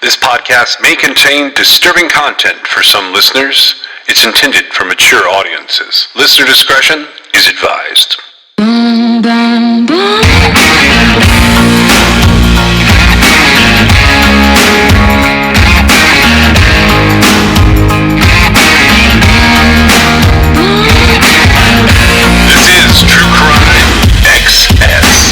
This podcast may contain disturbing content for some listeners. It's intended for mature audiences. Listener discretion is advised. This is True Crime XS.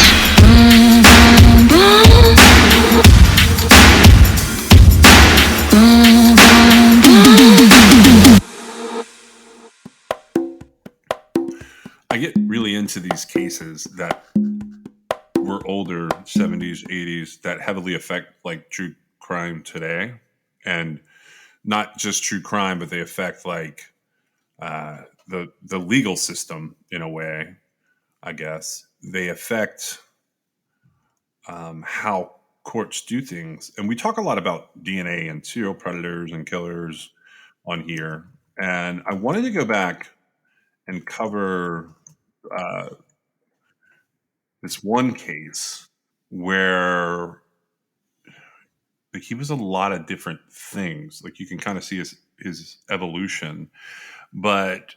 I get really into these cases that were older, 70s, 80s, that heavily affect like true crime today. And not just true crime, but they affect like the legal system in a way, I guess. They affect how courts do things. And we talk a lot about DNA and serial predators and killers on here. And I wanted to go back and cover uh, this one case where like, he was a lot of different things. Like you can kind of see his evolution. But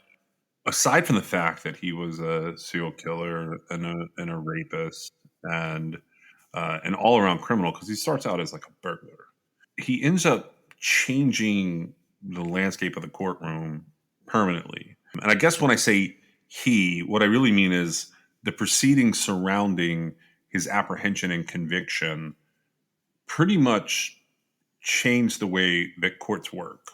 aside from the fact that he was a serial killer and a rapist and an all around criminal, because he starts out as like a burglar, he ends up changing the landscape of the courtroom permanently. And I guess when I say he, what I really mean is the proceedings surrounding his apprehension and conviction pretty much changed the way that courts work.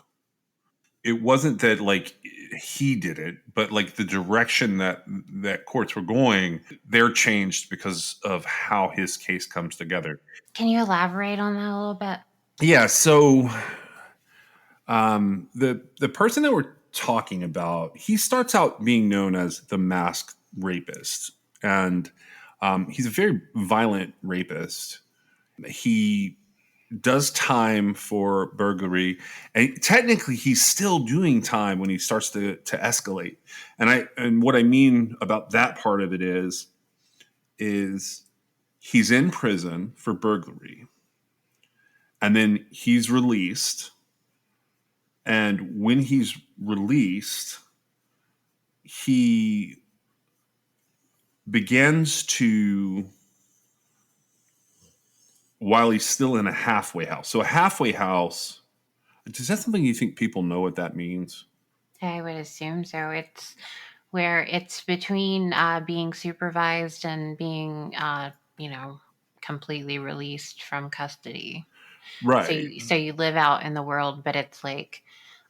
It wasn't that like he did it, but like the direction that courts were going, they're changed because of how his case comes together. Can you elaborate on that a little bit? Yeah. So the person that we're talking about, he starts out being known as the masked rapist, and he's a very violent rapist. He does time for burglary, and technically he's still doing time when he starts to escalate. And what I mean about that part of it is he's in prison for burglary, and then he's released. And when he's released, he begins to, while he's still in a halfway house. So a halfway house, is that something you think people know what that means? I would assume so. It's where it's between being supervised and being, completely released from custody. Right. So you live out in the world, but it's like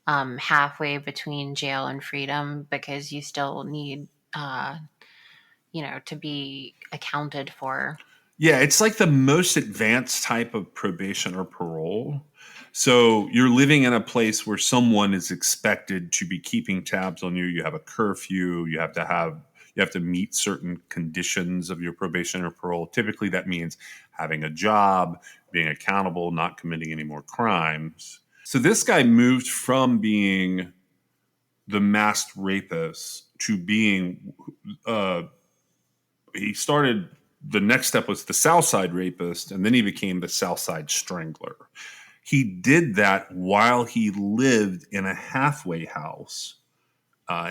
halfway between jail and freedom because you still need, to be accounted for. Yeah, it's like the most advanced type of probation or parole. So you're living in a place where someone is expected to be keeping tabs on you. You have a curfew. You have to meet certain conditions of your probation or parole. Typically, that means having a job, being accountable, not committing any more crimes. So this guy moved from being the masked rapist to being he started, the next step was the Southside rapist, and then he became the Southside strangler. He did that while he lived in a halfway house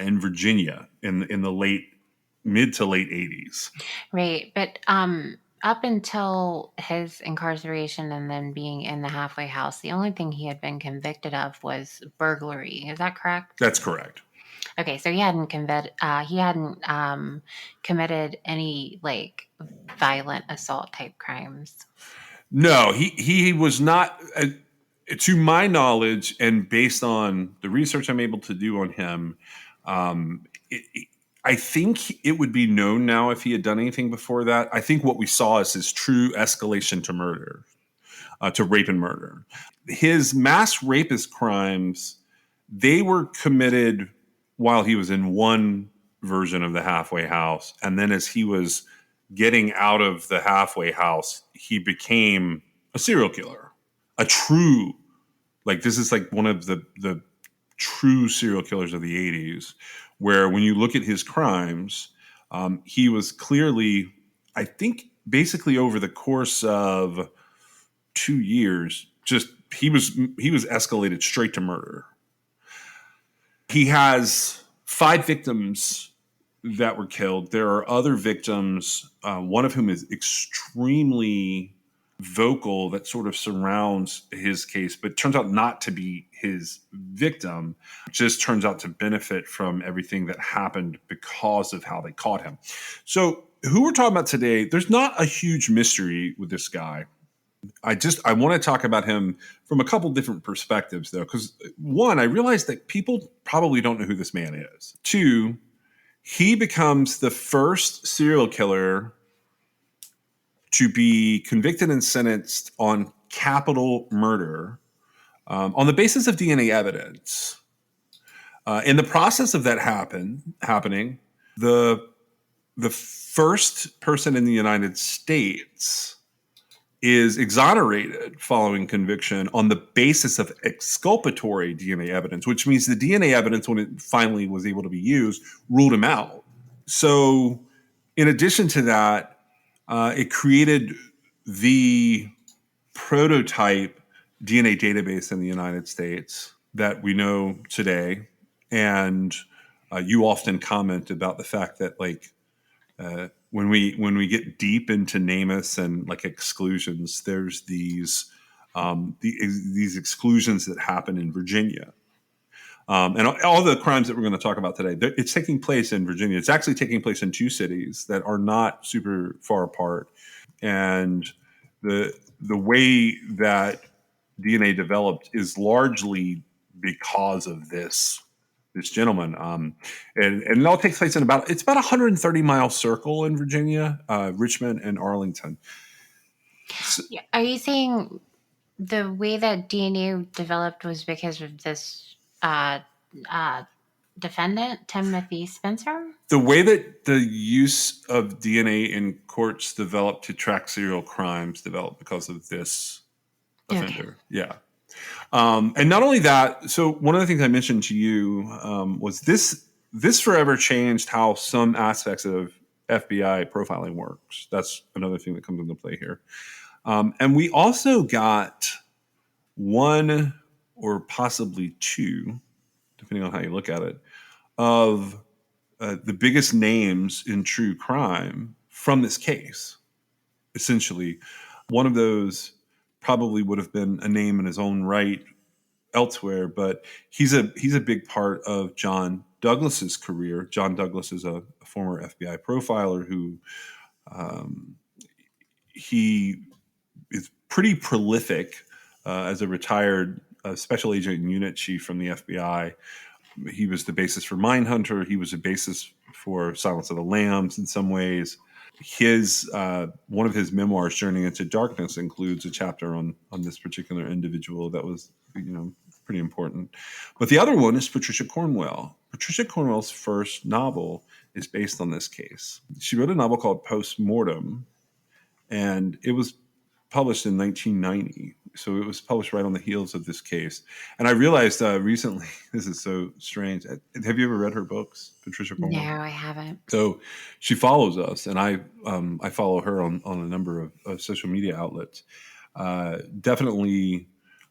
in Virginia in the mid to late 80s. Right. But up until his incarceration and then being in the halfway house, the only thing he had been convicted of was burglary. Is that correct? That's correct. Okay, so he hadn't committed any like violent assault type crimes. No, he was not. To my knowledge, and based on the research I'm able to do on him, I think it would be known now if he had done anything before that. I think what we saw is his true escalation to murder, to rape and murder. His mass rapist crimes, they were committed while he was in one version of the halfway house. And then as he was getting out of the halfway house, he became a serial killer, a true, like this is like one of the true serial killers of the 80s, where when you look at his crimes, he was clearly, I think basically over the course of 2 years, he was escalated straight to murder. He has 5 victims that were killed. There are other victims, one of whom is extremely vocal, that sort of surrounds his case, but turns out not to be his victim, just turns out to benefit from everything that happened because of how they caught him. So who we're talking about today, there's not a huge mystery with this guy. I want to talk about him from a couple different perspectives, though, because one, I realized that people probably don't know who this man is. 2, he becomes the first serial killer to be convicted and sentenced on capital murder on the basis of DNA evidence. In the process of that happening, the first person in the United States is exonerated following conviction on the basis of exculpatory DNA evidence, which means the DNA evidence, when it finally was able to be used, ruled him out. So in addition to that, it created the prototype DNA database in the United States that we know today. And you often comment about the fact that, like, when we get deep into NamUs and like exclusions, there's these exclusions that happen in Virginia. And all the crimes that we're going to talk about today, it's taking place in Virginia. It's actually taking place in 2 cities that are not super far apart. And the way that DNA developed is largely because of this gentleman. And it all takes place in about 130-mile circle in Virginia, Richmond and Arlington. So, Are you saying the way that DNA developed was because of this defendant, Timothy Spencer? The way that the use of DNA in courts developed to track serial crimes developed because of this offender. Okay. Yeah. And not only that, so one of the things I mentioned to you was this forever changed how some aspects of FBI profiling works. That's another thing that comes into play here. And we also got 1 or possibly 2, depending on how you look at it, of the biggest names in true crime from this case. Essentially, one of those probably would have been a name in his own right elsewhere, but he's a big part of John Douglas's career. John Douglas is a former FBI profiler who he is pretty prolific as a retired special agent and unit chief from the FBI. He was the basis for Mindhunter. He was a basis for Silence of the Lambs in some ways. His one of his memoirs, Journey into Darkness, includes a chapter on this particular individual that was, pretty important. But the other one is Patricia Cornwell. Patricia Cornwell's first novel is based on this case. She wrote a novel called Post Mortem, and it was published in 1990. So it was published right on the heels of this case. And I realized recently, this is so strange. Have you ever read her books, Patricia Cornwell? No, I haven't. So she follows us, and I follow her on a number of social media outlets. Definitely,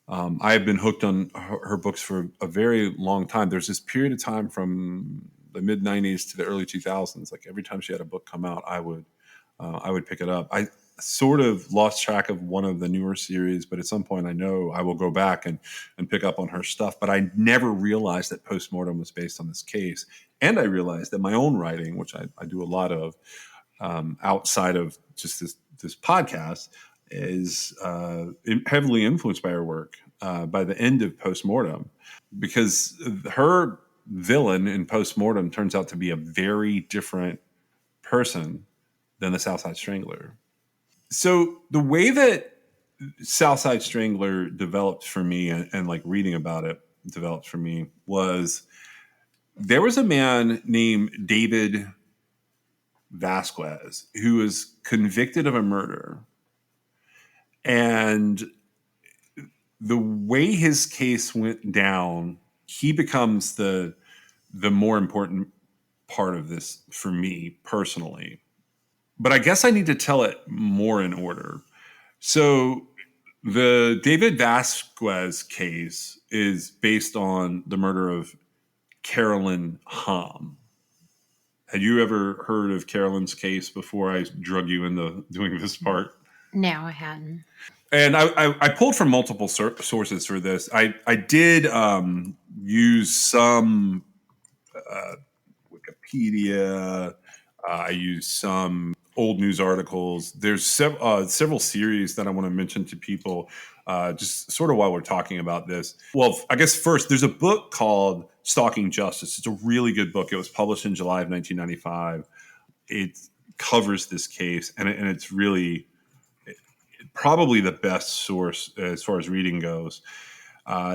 I have been hooked on her books for a very long time. There's this period of time from the mid 90s to the early 2000s. Like every time she had a book come out, I would pick it up. I sort of lost track of one of the newer series, but at some point I know I will go back and pick up on her stuff. But I never realized that Post Mortem was based on this case. And I realized that my own writing, which I do a lot of outside of just this podcast, is heavily influenced by her work by the end of Post Mortem, because her villain in Post Mortem turns out to be a very different person than the Southside Strangler. So the way that Southside Strangler developed for me, and like reading about it developed for me, was there was a man named David Vasquez who was convicted of a murder. And the way his case went down, he becomes the more important part of this for me personally. But I guess I need to tell it more in order. So The David Vasquez case is based on the murder of Carolyn Hom. Had you ever heard of Carolyn's case before I drug you into doing this part? No, I hadn't. And I pulled from multiple sources for this. I did use some Wikipedia. I used some old news articles. There's several series that I want to mention to people just sort of while we're talking about this. Well, I guess first, there's a book called Stalking Justice. It's a really good book. It was published in July of 1995. It covers this case, and it's really probably the best source as far as reading goes.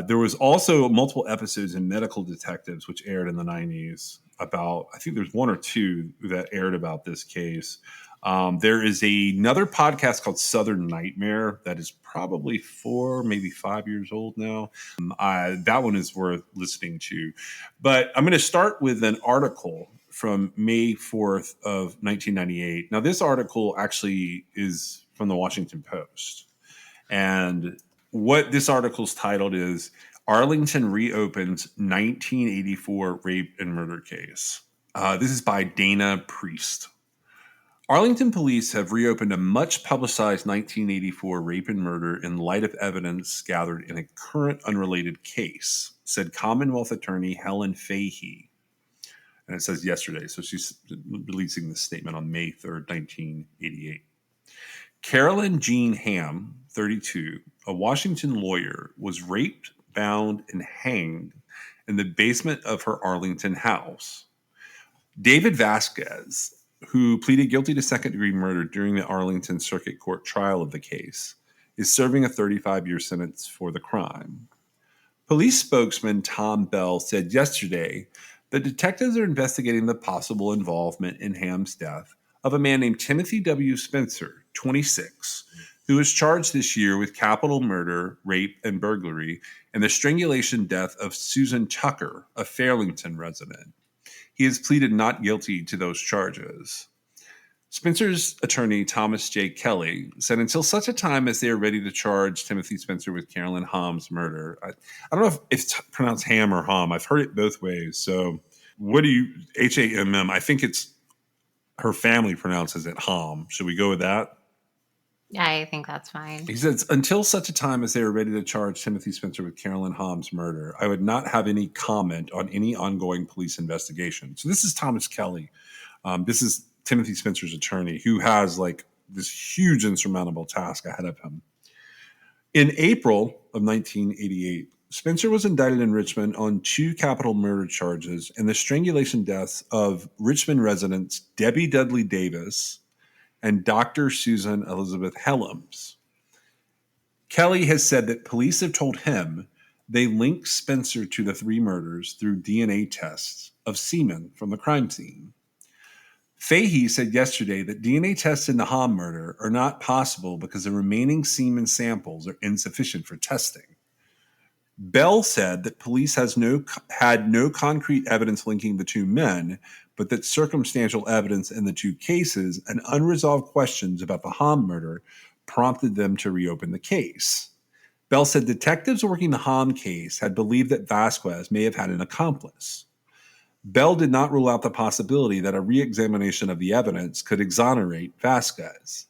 There was also multiple episodes in Medical Detectives, which aired in the 90s about, I think there's one or two that aired about this case. There is another podcast called Southern Nightmare that is probably 4, maybe 5 years old now. That one is worth listening to. But I'm going to start with an article from May 4th of 1998. Now, this article actually is from the Washington Post. And what this article's titled is Arlington Reopens 1984 Rape and Murder Case. This is by Dana Priest. Arlington police have reopened a much publicized 1984 rape and murder in light of evidence gathered in a current unrelated case, said Commonwealth Attorney Helen Fahey. And it says yesterday, so she's releasing this statement on May 3rd, 1988. Carolyn Jean Ham, 32, a Washington lawyer, was raped, bound, and hanged in the basement of her Arlington house. David Vasquez, who pleaded guilty to second-degree murder during the Arlington Circuit Court trial of the case, is serving a 35-year sentence for the crime. Police spokesman Tom Bell said yesterday that detectives are investigating the possible involvement in Ham's death of a man named Timothy W. Spencer, 26, who was charged this year with capital murder, rape, and burglary, and the strangulation death of Susan Tucker, a Fairlington resident. He has pleaded not guilty to those charges. Spencer's attorney, Thomas J. Kelly, said until such a time as they are ready to charge Timothy Spencer with Carolyn Hom's murder. I don't know if it's pronounced Ham or Hom. I've heard it both ways. So what do you, Hamm? I think it's her family pronounces it Hom. Should we go with that? I think that's fine. He says, until such a time as they are ready to charge Timothy Spencer with Carolyn Hom's murder, I would not have any comment on any ongoing police investigation. So this is Thomas Kelly. This is Timothy Spencer's attorney, who has like this huge insurmountable task ahead of him. In April of 1988, Spencer was indicted in Richmond on 2 capital murder charges and the strangulation deaths of Richmond residents Debbie Dudley Davis and Dr. Susan Elizabeth Helms. Kelly has said that police have told him they linked Spencer to the 3 murders through DNA tests of semen from the crime scene. Fahey said yesterday that DNA tests in the Hom murder are not possible because the remaining semen samples are insufficient for testing. Bell said that police had no concrete evidence linking the 2 men, but that circumstantial evidence in the 2 cases and unresolved questions about the Hom murder prompted them to reopen the case. Bell said detectives working the Hom case had believed that Vasquez may have had an accomplice. Bell did not rule out the possibility that a re-examination of the evidence could exonerate Vasquez.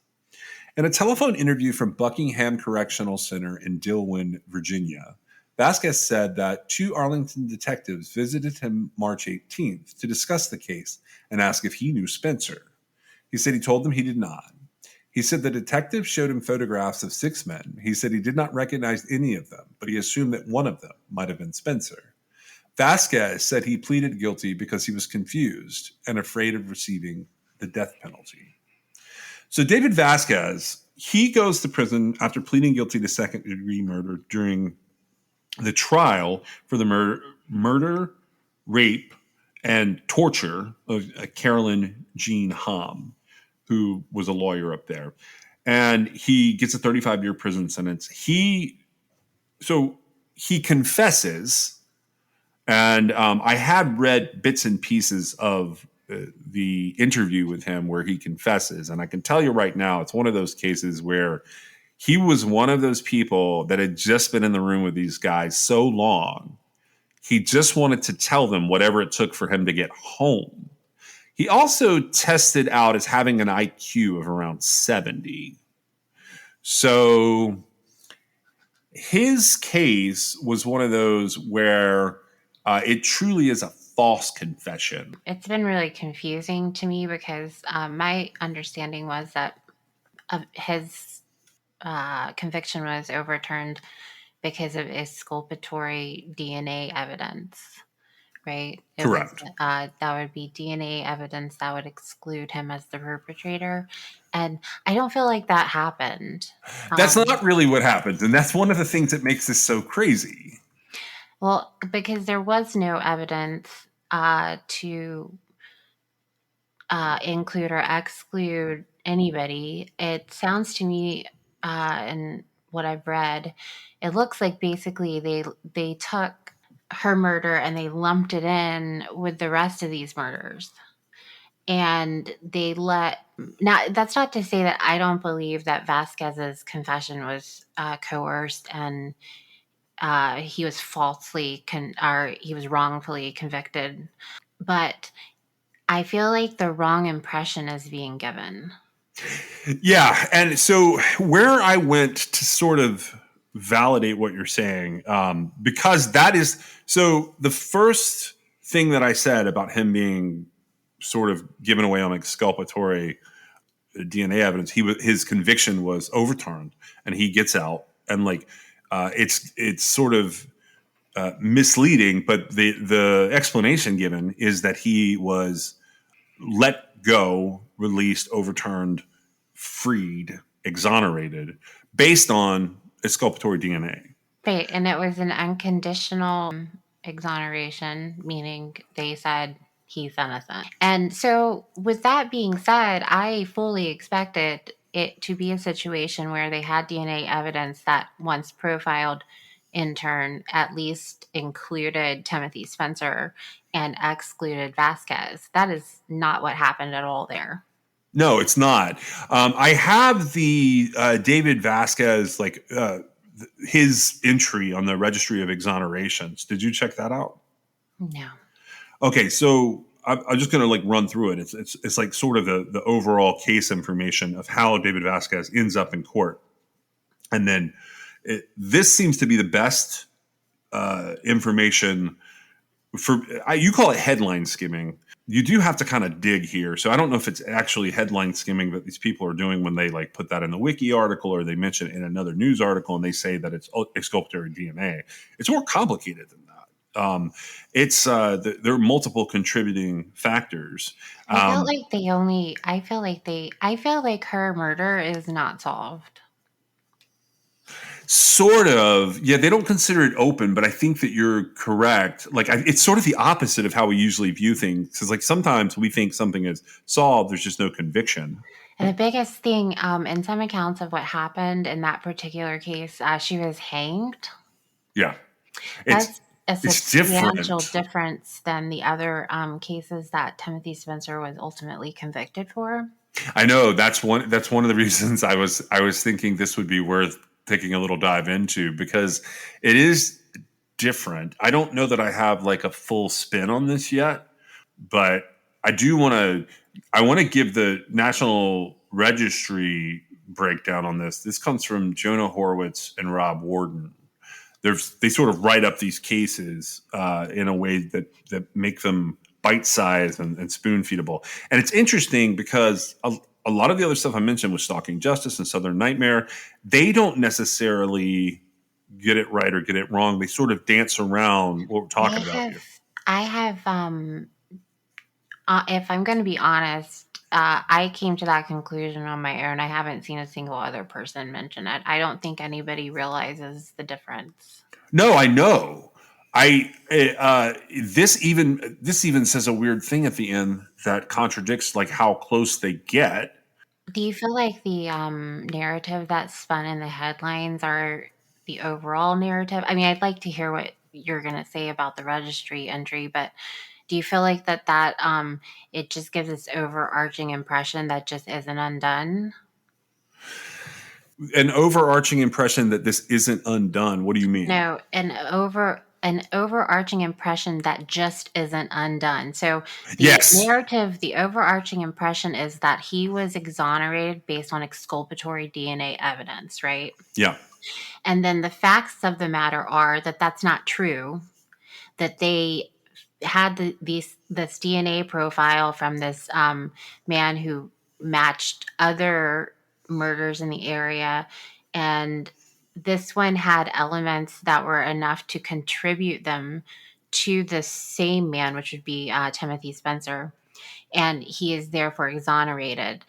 In a telephone interview from Buckingham Correctional Center in Dillwyn, Virginia, Vasquez said that 2 Arlington detectives visited him March 18th to discuss the case and ask if he knew Spencer. He said he told them he did not. He said the detectives showed him photographs of 6 men. He said he did not recognize any of them, but he assumed that one of them might have been Spencer. Vasquez said he pleaded guilty because he was confused and afraid of receiving the death penalty. So David Vasquez, he goes to prison after pleading guilty to second-degree murder during the trial for the murder, rape, and torture of Carolyn Jean Hom, who was a lawyer up there. And he gets a 35-year prison sentence. He confesses, and I had read bits and pieces of the interview with him where he confesses. And I can tell you right now, it's one of those cases where he was one of those people that had just been in the room with these guys so long. He just wanted to tell them whatever it took for him to get home. He also tested out as having an IQ of around 70. So his case was one of those where it truly is a false confession. It's been really confusing to me because my understanding was that his conviction was overturned because of exculpatory DNA evidence, right? It was Correct. that would be DNA evidence that would exclude him as the perpetrator, and I don't feel like that happened. That's not really what happened. And that's one of the things that makes this so crazy. Well, because there was no evidence to include or exclude anybody. It sounds to me, and what I've read, it looks like basically they took her murder and they lumped it in with the rest of these murders. And they let now that's not to say that I don't believe that Vasquez's confession was coerced and he was or he was wrongfully convicted, but I feel like the wrong impression is being given. Yeah. And so, where I went to sort of validate what you're saying, because that is so the first thing that I said about him being sort of given away on exculpatory DNA evidence, his conviction was overturned and he gets out. And like, it's sort of misleading, but the explanation given is that he was let go, released, overturned, freed, exonerated, based on exculpatory DNA. Right, and it was an unconditional exoneration, meaning they said he's innocent. And so, with that being said, I fully expected it to be a situation where they had DNA evidence that once profiled in turn at least included Timothy Spencer and excluded Vasquez. That is not what happened at all there. No, it's not. I have the David Vasquez, his entry on the registry of exonerations. Did you check that out? No. Okay, so I'm just going to like run through it. It's like sort of the overall case information of how David Vasquez ends up in court, and then this seems to be the best information for. You call it headline skimming. You do have to kind of dig here. So I don't know if it's actually headline skimming that these people are doing when they like put that in the wiki article or they mention it in another news article and they say that it's exculpatory DNA. It's more complicated than that. There are multiple contributing factors. I feel like her murder is not solved. Sort of. Yeah, they don't consider it open, but I think that you're correct. It's sort of the opposite of how we usually view things. Because like sometimes we think something is solved, there's just no conviction. And the biggest thing, in some accounts of what happened in that particular case, she was hanged. Yeah. That's a It's substantial different. difference than the other cases that Timothy Spencer was ultimately convicted for. I know that's one of the reasons I was thinking this would be worth taking a little dive into because it is different. I don't know that I have like a full spin on this yet, but I want to give the National Registry breakdown on this. This comes from Jonah Horowitz and Rob Warden. They sort of write up these cases in a way that make them bite-sized and spoon-feedable. And it's interesting because a lot of the other stuff I mentioned with Stalking Justice and Southern Nightmare, they don't necessarily get it right or get it wrong. They sort of dance around what we're talking about here. I have, if I'm going to be honest, I came to that conclusion on my own. I haven't seen a single other person mention it. I don't think anybody realizes the difference. No, I know. This even says a weird thing at the end that contradicts like how close they get. Do you feel like the narrative that's spun in the headlines are the overall narrative? I mean, I'd like to hear what you're going to say about the registry entry, but do you feel like that it just gives this overarching impression that just isn't undone? an overarching impression that this isn't undone. What do you mean? No, an overarching impression that just isn't undone. So the Yes. narrative, the overarching impression is that he was exonerated based on exculpatory DNA evidence, right? Yeah. And then the facts of the matter are that that's not true. That they had this DNA profile from this man who matched other murders in the area, and this one had elements that were enough to contribute them to the same man, which would be Timothy Spencer, and he is therefore exonerated.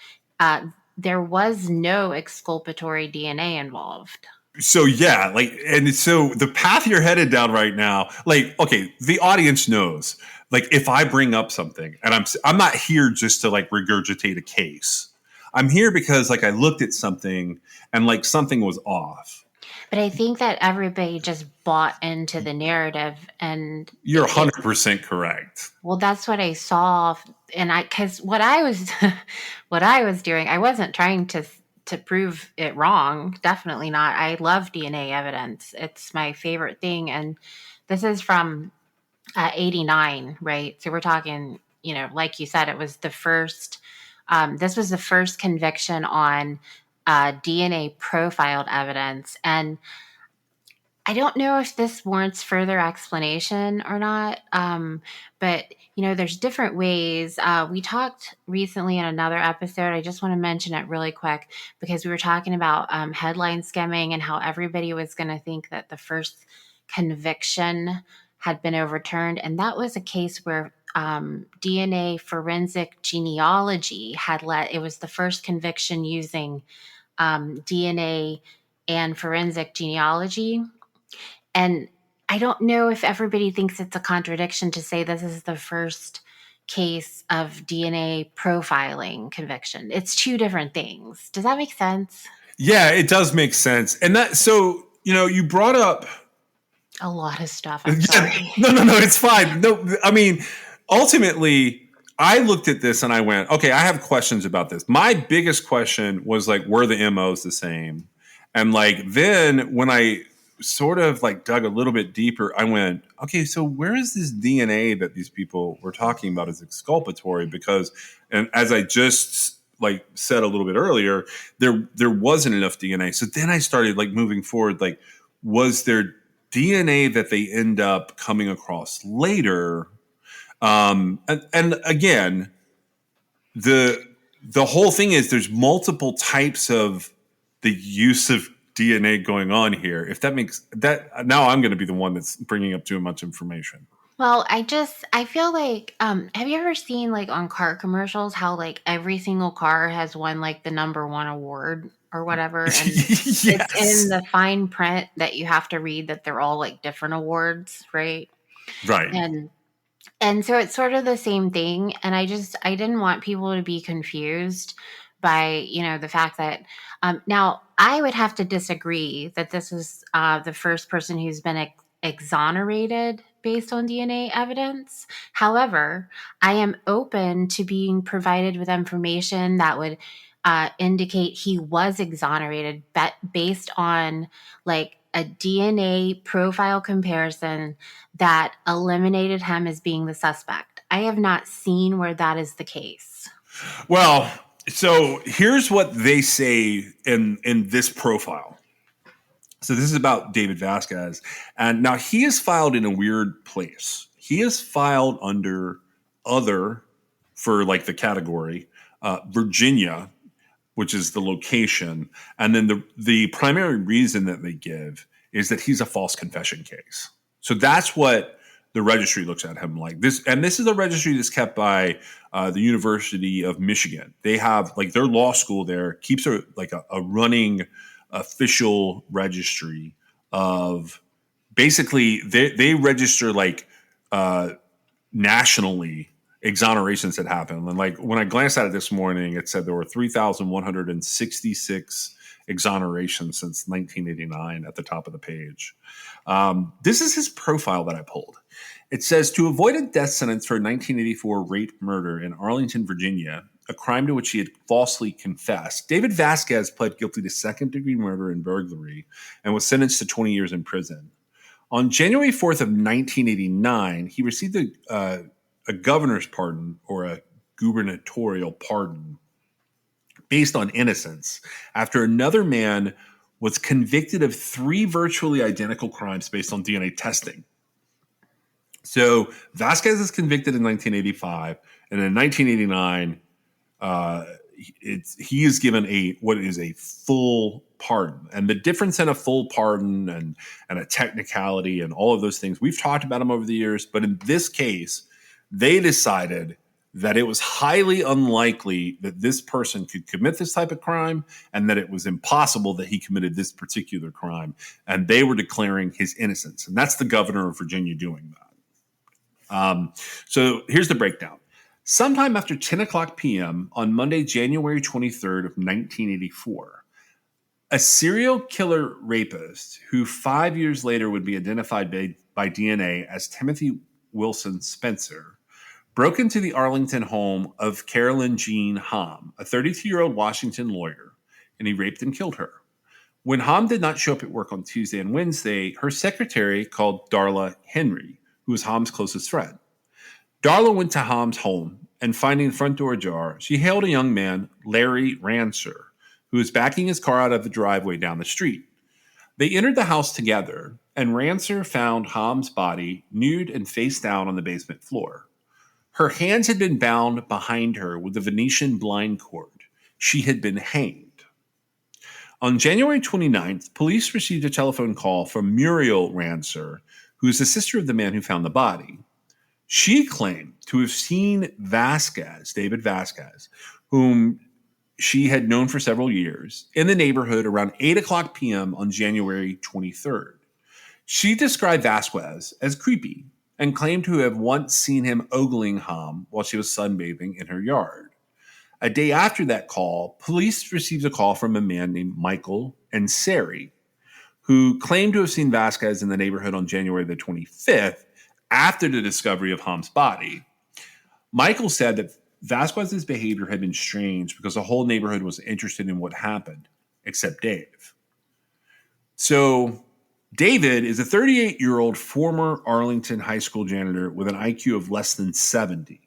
There was no exculpatory DNA involved. So yeah, like, and so the path you're headed down right now, like, okay, the audience knows, like, if I bring up something, and I'm not here just to like regurgitate a case. I'm here because like I looked at something and like something was off. But I think that everybody just bought into the narrative, and You're 100% correct. well, that's what I saw, and because what I was, what I was doing, I wasn't trying to prove it wrong. Definitely not. I love DNA evidence; it's my favorite thing, and this is from '89, right? So we're talking, like you said, it was the first. This was the first conviction on DNA profiled evidence, and I don't know if this warrants further explanation or not, but there's different ways. We talked recently in another episode. I just want to mention it really quick because we were talking about headline skimming and how everybody was going to think that the first conviction had been overturned, and that was a case where DNA forensic genealogy had led. It was the first conviction using DNA and forensic genealogy. And I don't know if everybody thinks it's a contradiction to say this is the first case of DNA profiling conviction. It's two different things. Does that make sense? Yeah, it does make sense. And that, so, you brought up a lot of stuff. I'm sorry. No, it's fine. No, I mean, ultimately, I looked at this and I went, okay, I have questions about this. My biggest question was like, were the MOs the same? And like, then when I sort of like dug a little bit deeper, I went, okay, so where is this DNA that these people were talking about as exculpatory? Because, and as I just like said a little bit earlier, there wasn't enough DNA. So then I started like moving forward, like, was there DNA that they end up coming across later? And again, the whole thing is there's multiple types of the use of DNA going on here. If that makes that, now I'm going to be the one that's bringing up too much information. Well, I feel like, have you ever seen like on car commercials how like every single car has won like the number one award or whatever? And Yes. It's in the fine print that you have to read that they're all like different awards, right? Right. And so it's sort of the same thing. And I didn't want people to be confused by, the fact that, now I would have to disagree that this is the first person who's been exonerated based on DNA evidence. However, I am open to being provided with information that would indicate he was exonerated based on like a DNA profile comparison that eliminated him as being the suspect. I have not seen where that is the case. Well, so here's what they say in this profile. So this is about David Vasquez. And now he is filed in a weird place. He is filed under other for like the category, Virginia, which is the location. And then the primary reason that they give is that he's a false confession case. So that's what the registry looks at him like. This is a registry that's kept by the University of Michigan. They have like their law school there keeps a running official registry of basically they register like nationally exonerations that happen. And like when I glanced at it this morning, it said there were 3,166 exonerations since 1989 at the top of the page. This is his profile that I pulled. It says, to avoid a death sentence for a 1984 rape murder in Arlington, Virginia, a crime to which he had falsely confessed. David Vasquez pled guilty to second-degree murder and burglary and was sentenced to 20 years in prison. On January 4th of 1989, he received a governor's pardon, or a gubernatorial pardon, based on innocence after another man was convicted of 3 virtually identical crimes based on DNA testing. So Vasquez is convicted in 1985, and in 1989, he is given what is a full pardon. And the difference in a full pardon and a technicality and all of those things, we've talked about them over the years, but in this case, they decided that it was highly unlikely that this person could commit this type of crime, and that it was impossible that he committed this particular crime. And they were declaring his innocence. And that's the governor of Virginia doing that. So here's the breakdown. Sometime after 10 o'clock p.m. on Monday, January 23rd of 1984, a serial killer rapist who 5 years later would be identified by DNA as Timothy Wilson Spencer broke into the Arlington home of Carolyn Jean Hamm, a 32-year-old Washington lawyer, and he raped and killed her. When Hamm did not show up at work on Tuesday and Wednesday, her secretary called Darla Henry, who was Hamm's closest friend. Darla went to Hamm's home, and finding the front door ajar, she hailed a young man, Larry Rancer, who was backing his car out of the driveway down the street. They entered the house together, and Rancer found Hamm's body nude and face down on the basement floor. Her hands had been bound behind her with a Venetian blind cord. She had been hanged. On January 29th, police received a telephone call from Muriel Rancer, who is the sister of the man who found the body. She claimed to have seen David Vasquez, whom she had known for several years, in the neighborhood around 8 o'clock p.m. on January 23rd. She described Vasquez as creepy and claimed to have once seen him ogling Hamm while she was sunbathing in her yard. A day after that call, police received a call from a man named Michael Ansari, who claimed to have seen Vasquez in the neighborhood on January the 25th after the discovery of Hamm's body. Michael said that Vasquez's behavior had been strange because the whole neighborhood was interested in what happened, except Dave. So David is a 38-year-old former Arlington high school janitor with an IQ of less than 70.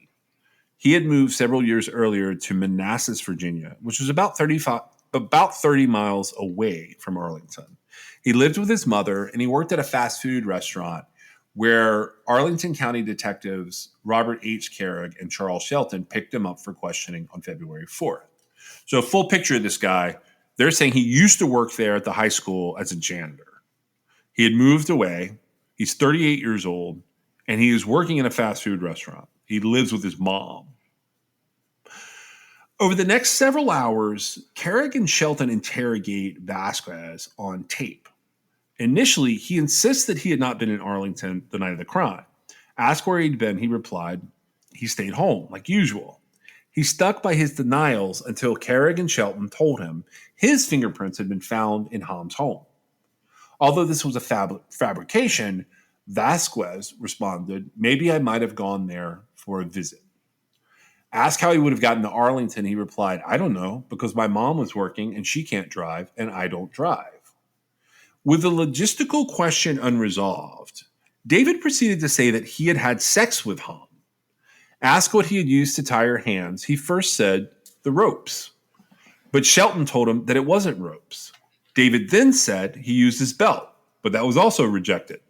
He had moved several years earlier to Manassas, Virginia, which was about 30 miles away from Arlington. He lived with his mother, and he worked at a fast food restaurant where Arlington County detectives Robert H. Carrig and Charles Shelton picked him up for questioning on February 4th. So a full picture of this guy, they're saying he used to work there at the high school as a janitor. He had moved away. He's 38 years old, and he is working in a fast food restaurant. He lives with his mom. Over the next several hours, Carrig and Shelton interrogate Vasquez on tape. Initially, he insists that he had not been in Arlington the night of the crime. Asked where he'd been, he replied, he stayed home, like usual. He stuck by his denials until Carrig and Shelton told him his fingerprints had been found in Hamm's home. Although this was a fabrication, Vasquez responded, maybe I might have gone there for a visit. Asked how he would have gotten to Arlington, he replied, I don't know, because my mom was working and she can't drive and I don't drive. With the logistical question unresolved, David proceeded to say that he had had sex with Hamm. Asked what he had used to tie her hands, he first said the ropes. But Shelton told him that it wasn't ropes. David then said he used his belt, but that was also rejected.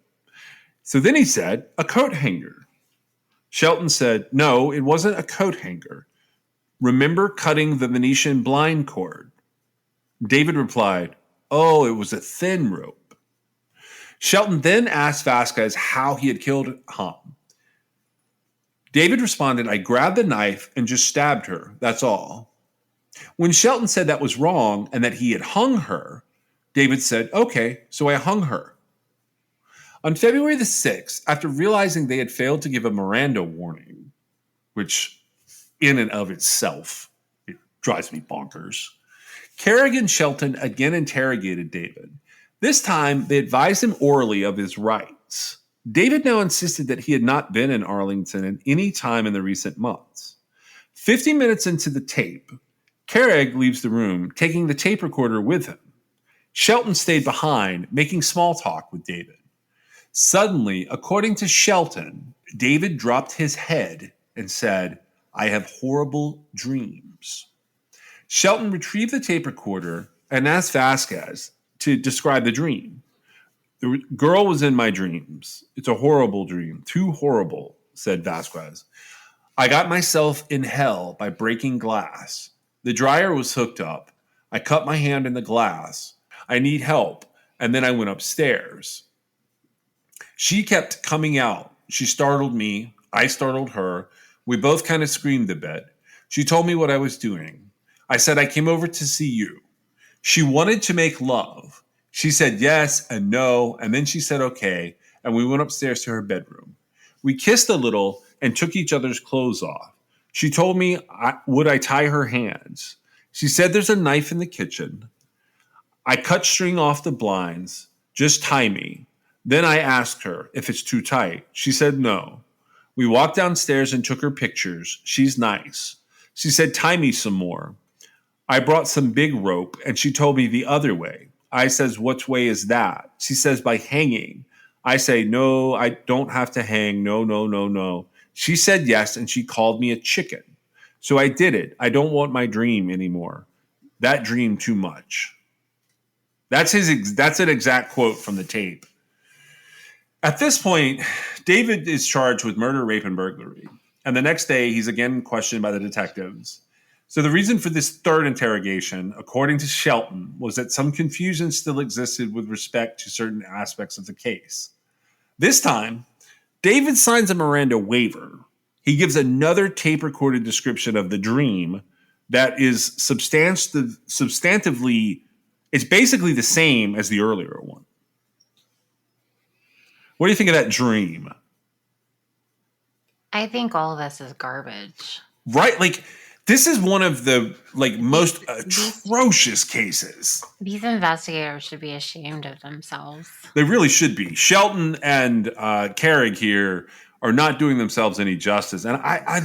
So then he said a coat hanger. Shelton said, no, it wasn't a coat hanger. Remember cutting the Venetian blind cord? David replied, oh, it was a thin rope. Shelton then asked Vasquez how he had killed Hamm. David responded, I grabbed the knife and just stabbed her, that's all. When Shelton said that was wrong and that he had hung her, David said, okay, so I hung her. On February the 6th, after realizing they had failed to give a Miranda warning, which in and of itself, it drives me bonkers, Carrig and Shelton again interrogated David. This time, they advised him orally of his rights. David now insisted that he had not been in Arlington at any time in the recent months. 50 minutes into the tape, Carrig leaves the room, taking the tape recorder with him. Shelton stayed behind, making small talk with David. Suddenly, according to Shelton, David dropped his head and said, "I have horrible dreams." Shelton retrieved the tape recorder and asked Vasquez to describe the dream. "The girl was in my dreams. It's a horrible dream. Too horrible," said Vasquez. "I got myself in hell by breaking glass. The dryer was hooked up. I cut my hand in the glass. I need help. And then I went upstairs. She kept coming out. She startled me. I startled her. We both kind of screamed a bit. She told me what I was doing. I said I came over to see you. She wanted to make love. She said yes and no, and then she said okay, and we went upstairs to her bedroom. We kissed a little and took each other's clothes off. She told me, would I tie her hands? She said there's a knife in the kitchen. I cut string off the blinds. Just tie me. Then I asked her if it's too tight. She said no. We walked downstairs and took her pictures. She's nice. She said, tie me some more. I brought some big rope, and she told me the other way. I says, which way is that? She says, by hanging. I say, no, I don't have to hang. No, no, no, no. She said yes, and she called me a chicken. So I did it. I don't want my dream anymore. That dream too much. That's an exact quote from the tape. At this point, David is charged with murder, rape, and burglary. And the next day, he's again questioned by the detectives. So the reason for this third interrogation, according to Shelton, was that some confusion still existed with respect to certain aspects of the case. This time, David signs a Miranda waiver. He gives another tape-recorded description of the dream that is substantively, it's basically the same as the earlier one. What do you think of that dream? I think all of this is garbage. Right? Like, this is one of the most atrocious cases. These investigators should be ashamed of themselves. They really should be. Shelton and Carrig here are not doing themselves any justice. And I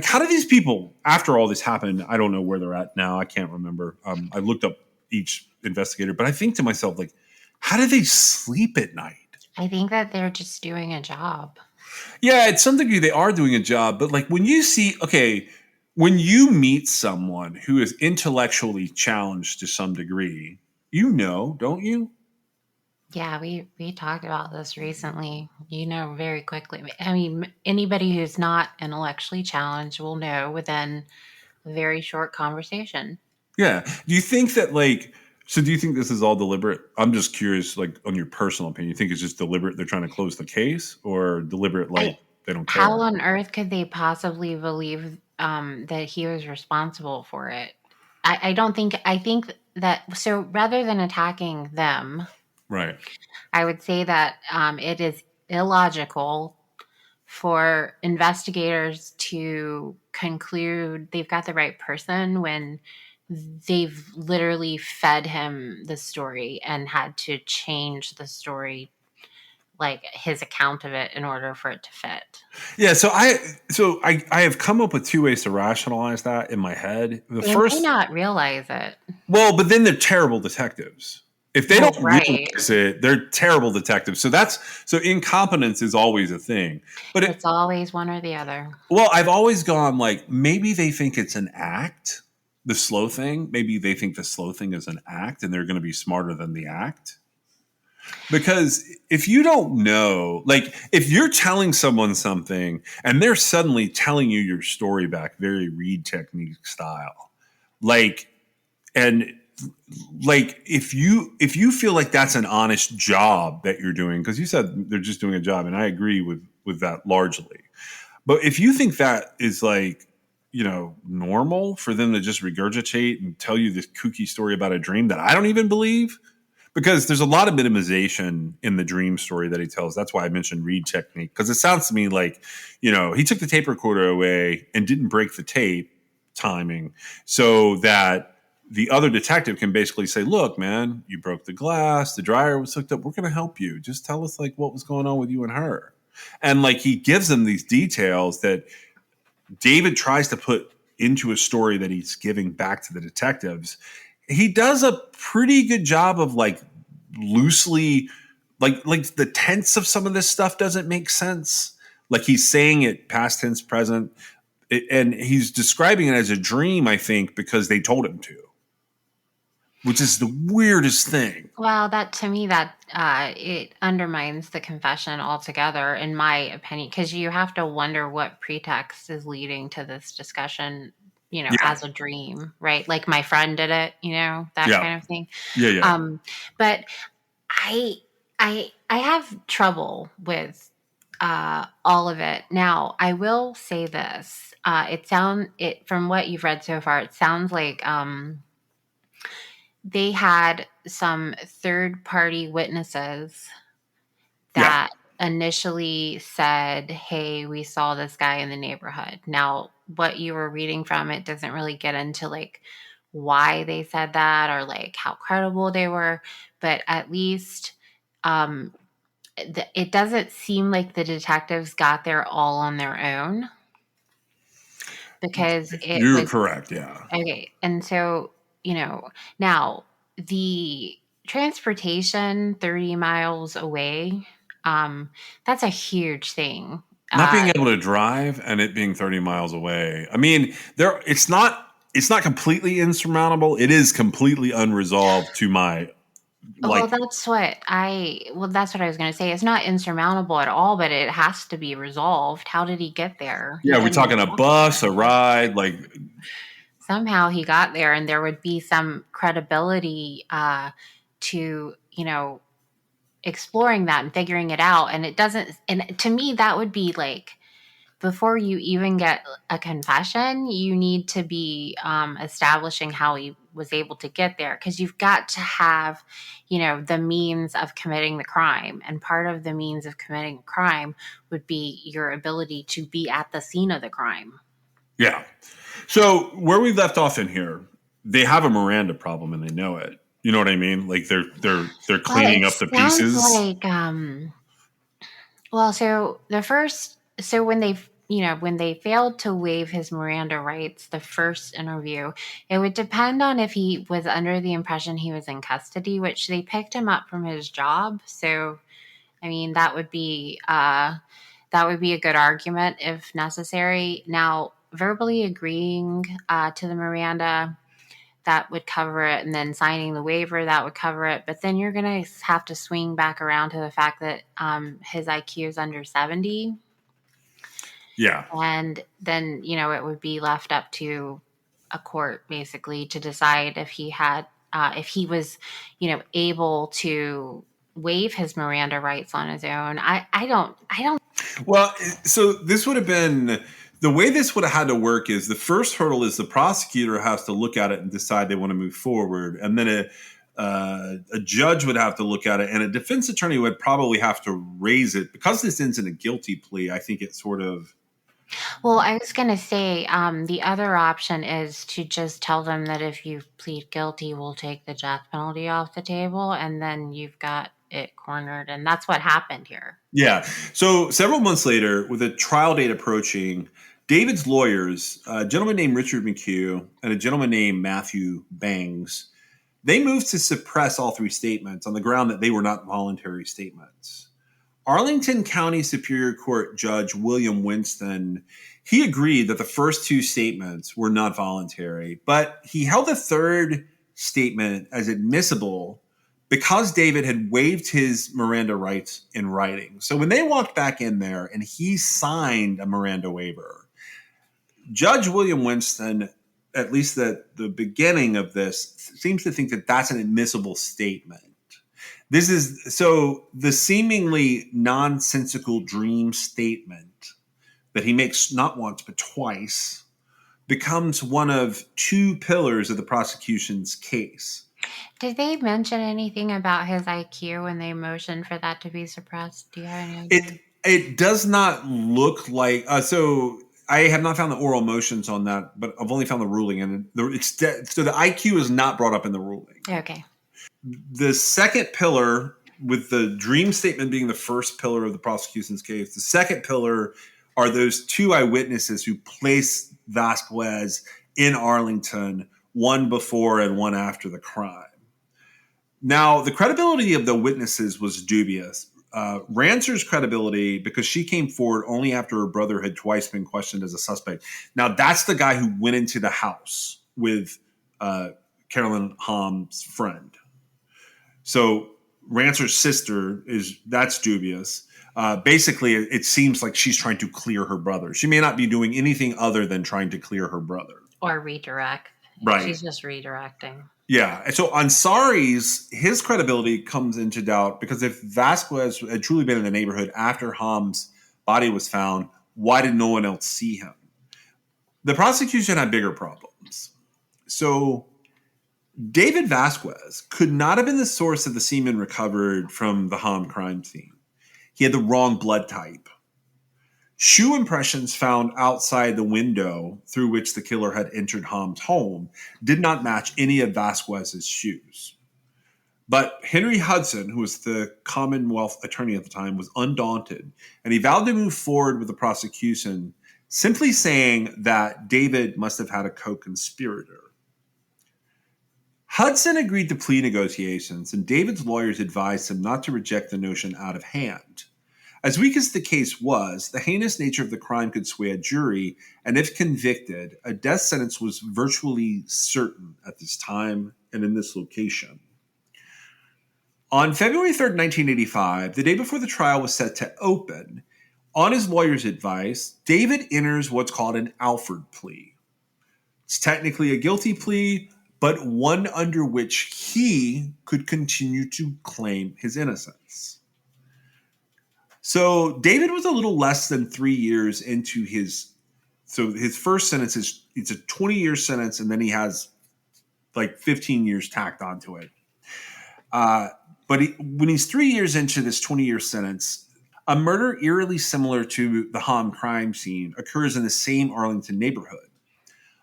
how do these people, after all this happened, I don't know where they're at now. I can't remember. I looked up each investigator, but I think to myself, how do they sleep at night? I think that they're just doing a job. Yeah, at some degree they are doing a job. But when you see, when you meet someone who is intellectually challenged to some degree, don't you? Yeah, we talked about this recently. Very quickly. I mean, anybody who's not intellectually challenged will know within a very short conversation. Yeah. Do you think that so do you think this is all deliberate? I'm just curious, on your personal opinion. You think it's just deliberate? They're trying to close the case, or deliberate, they don't care? How on earth could they possibly believe that he was responsible for it? I think that, so rather than attacking them, right, I would say that it is illogical for investigators to conclude they've got the right person when they've literally fed him the story and had to change the story, his account of it, in order for it to fit. Yeah, so I have come up with two ways to rationalize that in my head. They may not realize it. Well, but then they're terrible detectives. If they don't realize it, they're terrible detectives. So incompetence is always a thing. But it's always one or the other. Well, I've always gone maybe they think it's an act, the slow thing. Maybe they think the slow thing is an act and they're going to be smarter than the act. Because if you don't know, if you're telling someone something and they're suddenly telling you your story back, very Reed technique style, if you feel like that's an honest job that you're doing, because you said they're just doing a job, and I agree with that largely. But if you think that is normal for them to just regurgitate and tell you this kooky story about a dream that I don't even believe, because there's a lot of minimization in the dream story that he tells. That's why I mentioned Reed technique, because it sounds to me he took the tape recorder away and didn't break the tape timing so that the other detective can basically say, look, man, you broke the glass, the dryer was hooked up, we're going to help you. Just tell us what was going on with you and her. And he gives them these details that David tries to put into a story that he's giving back to the detectives, he does a pretty good job of like loosely, like the tense of some of this stuff doesn't make sense. Like he's saying it past tense, present, and he's describing it as a dream, I think, because they told him to, which is the weirdest thing. Well, that to me, that it undermines the confession altogether, in my opinion, because you have to wonder what pretext is leading to this discussion, Yeah. as a dream, right? Like my friend did it, that Yeah. kind of thing. Yeah. But I have trouble with all of it. Now, I will say this: it from what you've read so far, it sounds like they had some third-party witnesses Yeah. that initially said, "Hey, we saw this guy in the neighborhood." Now, what you were reading from it doesn't really get into like why they said that or like how credible they were, but at least um, it doesn't seem like the detectives got there all on their own, because it You're was correct. Yeah. okay. And so, now the transportation 30 miles away, that's a huge thing. Not being able to drive and it being 30 miles away. I mean, it's not completely insurmountable. It is completely unresolved to my Well, like that's what I was going to say. It's not insurmountable at all, but it has to be resolved. How did he get there? He yeah, we're couldn't talking have a walked bus, a there. ride, like Somehow he got there, and there would be some credibility to, exploring that and figuring it out. And it doesn't, and to me, that would be like, before you even get a confession, you need to be establishing how he was able to get there, because you've got to have, the means of committing the crime. And part of the means of committing a crime would be your ability to be at the scene of the crime. yeah. So where we left off in here, they have a Miranda problem and they know it. You know what I mean? Like they're Well, cleaning it up the sounds pieces. like so when they failed to waive his Miranda rights, the first interview, it would depend on if he was under the impression he was in custody, which they picked him up from his job. So, I mean, that would be a good argument if necessary. Now, verbally agreeing to the Miranda, that would cover it, and then signing the waiver, that would cover it. But then you're going to have to swing back around to the fact that his IQ is under 70. Yeah. And then, it would be left up to a court basically to decide if he was, able to waive his Miranda rights on his own. I don't. Well, so this would have been the way this would have had to work is the first hurdle is the prosecutor has to look at it and decide they want to move forward. And then a judge would have to look at it, and a defense attorney would probably have to raise it. Because this ends in a guilty plea, I think it sort of. Well, I was going to say the other option is to just tell them that if you plead guilty, we'll take the death penalty off the table, and then you've got it cornered. And that's what happened here. Yeah. So several months later, with a trial date approaching, David's lawyers, a gentleman named Richard McHugh and a gentleman named Matthew Bangs, they moved to suppress all three statements on the ground that they were not voluntary statements. Arlington County Superior Court Judge William Winston, he agreed that the first two statements were not voluntary, but he held the third statement as admissible because David had waived his Miranda rights in writing. So when they walked back in there and he signed a Miranda waiver, Judge William Winston, at least the beginning of this, seems to think that that's an admissible statement. This is so the seemingly nonsensical dream statement that he makes not once but twice becomes one of two pillars of the prosecution's case. Did they mention anything about his IQ when they motioned for that to be suppressed? Do you have any idea? It does not look like so. I have not found the oral motions on that, but I've only found the ruling, and so the IQ is not brought up in the ruling. Okay. The second pillar, with the dream statement being the first pillar of the prosecution's case, the second pillar are those two eyewitnesses who placed Vasquez in Arlington, one before and one after the crime. Now, the credibility of the witnesses was dubious. Rancer's credibility, because she came forward only after her brother had twice been questioned as a suspect. Now, that's the guy who went into the house with Carolyn Hamm's friend. So Rancer's sister that's dubious. Basically, it seems like she's trying to clear her brother. She may not be doing anything other than trying to clear her brother. Or redirect. Right. She's just redirecting. Yeah. And so Ansari's, his credibility comes into doubt because if Vasquez had truly been in the neighborhood after Hamm's body was found, why did no one else see him? The prosecution had bigger problems. So David Vasquez could not have been the source of the semen recovered from the Hamm crime scene. He had the wrong blood type. Shoe impressions found outside the window through which the killer had entered Hamm's home did not match any of Vasquez's shoes. But Henry Hudson, who was the Commonwealth attorney at the time, was undaunted, and he vowed to move forward with the prosecution, simply saying that David must have had a co-conspirator. Hudson agreed to plea negotiations, and David's lawyers advised him not to reject the notion out of hand. As weak as the case was, the heinous nature of the crime could sway a jury, and if convicted, a death sentence was virtually certain at this time and in this location. On February 3rd, 1985, the day before the trial was set to open, on his lawyer's advice, David enters what's called an Alford plea. It's technically a guilty plea, but one under which he could continue to claim his innocence. So David was a little less than 3 years into his first sentence it's a 20-year sentence, and then he has like 15 years tacked onto it. But when he's 3 years into this 20-year sentence, a murder eerily similar to the Hamm crime scene occurs in the same Arlington neighborhood.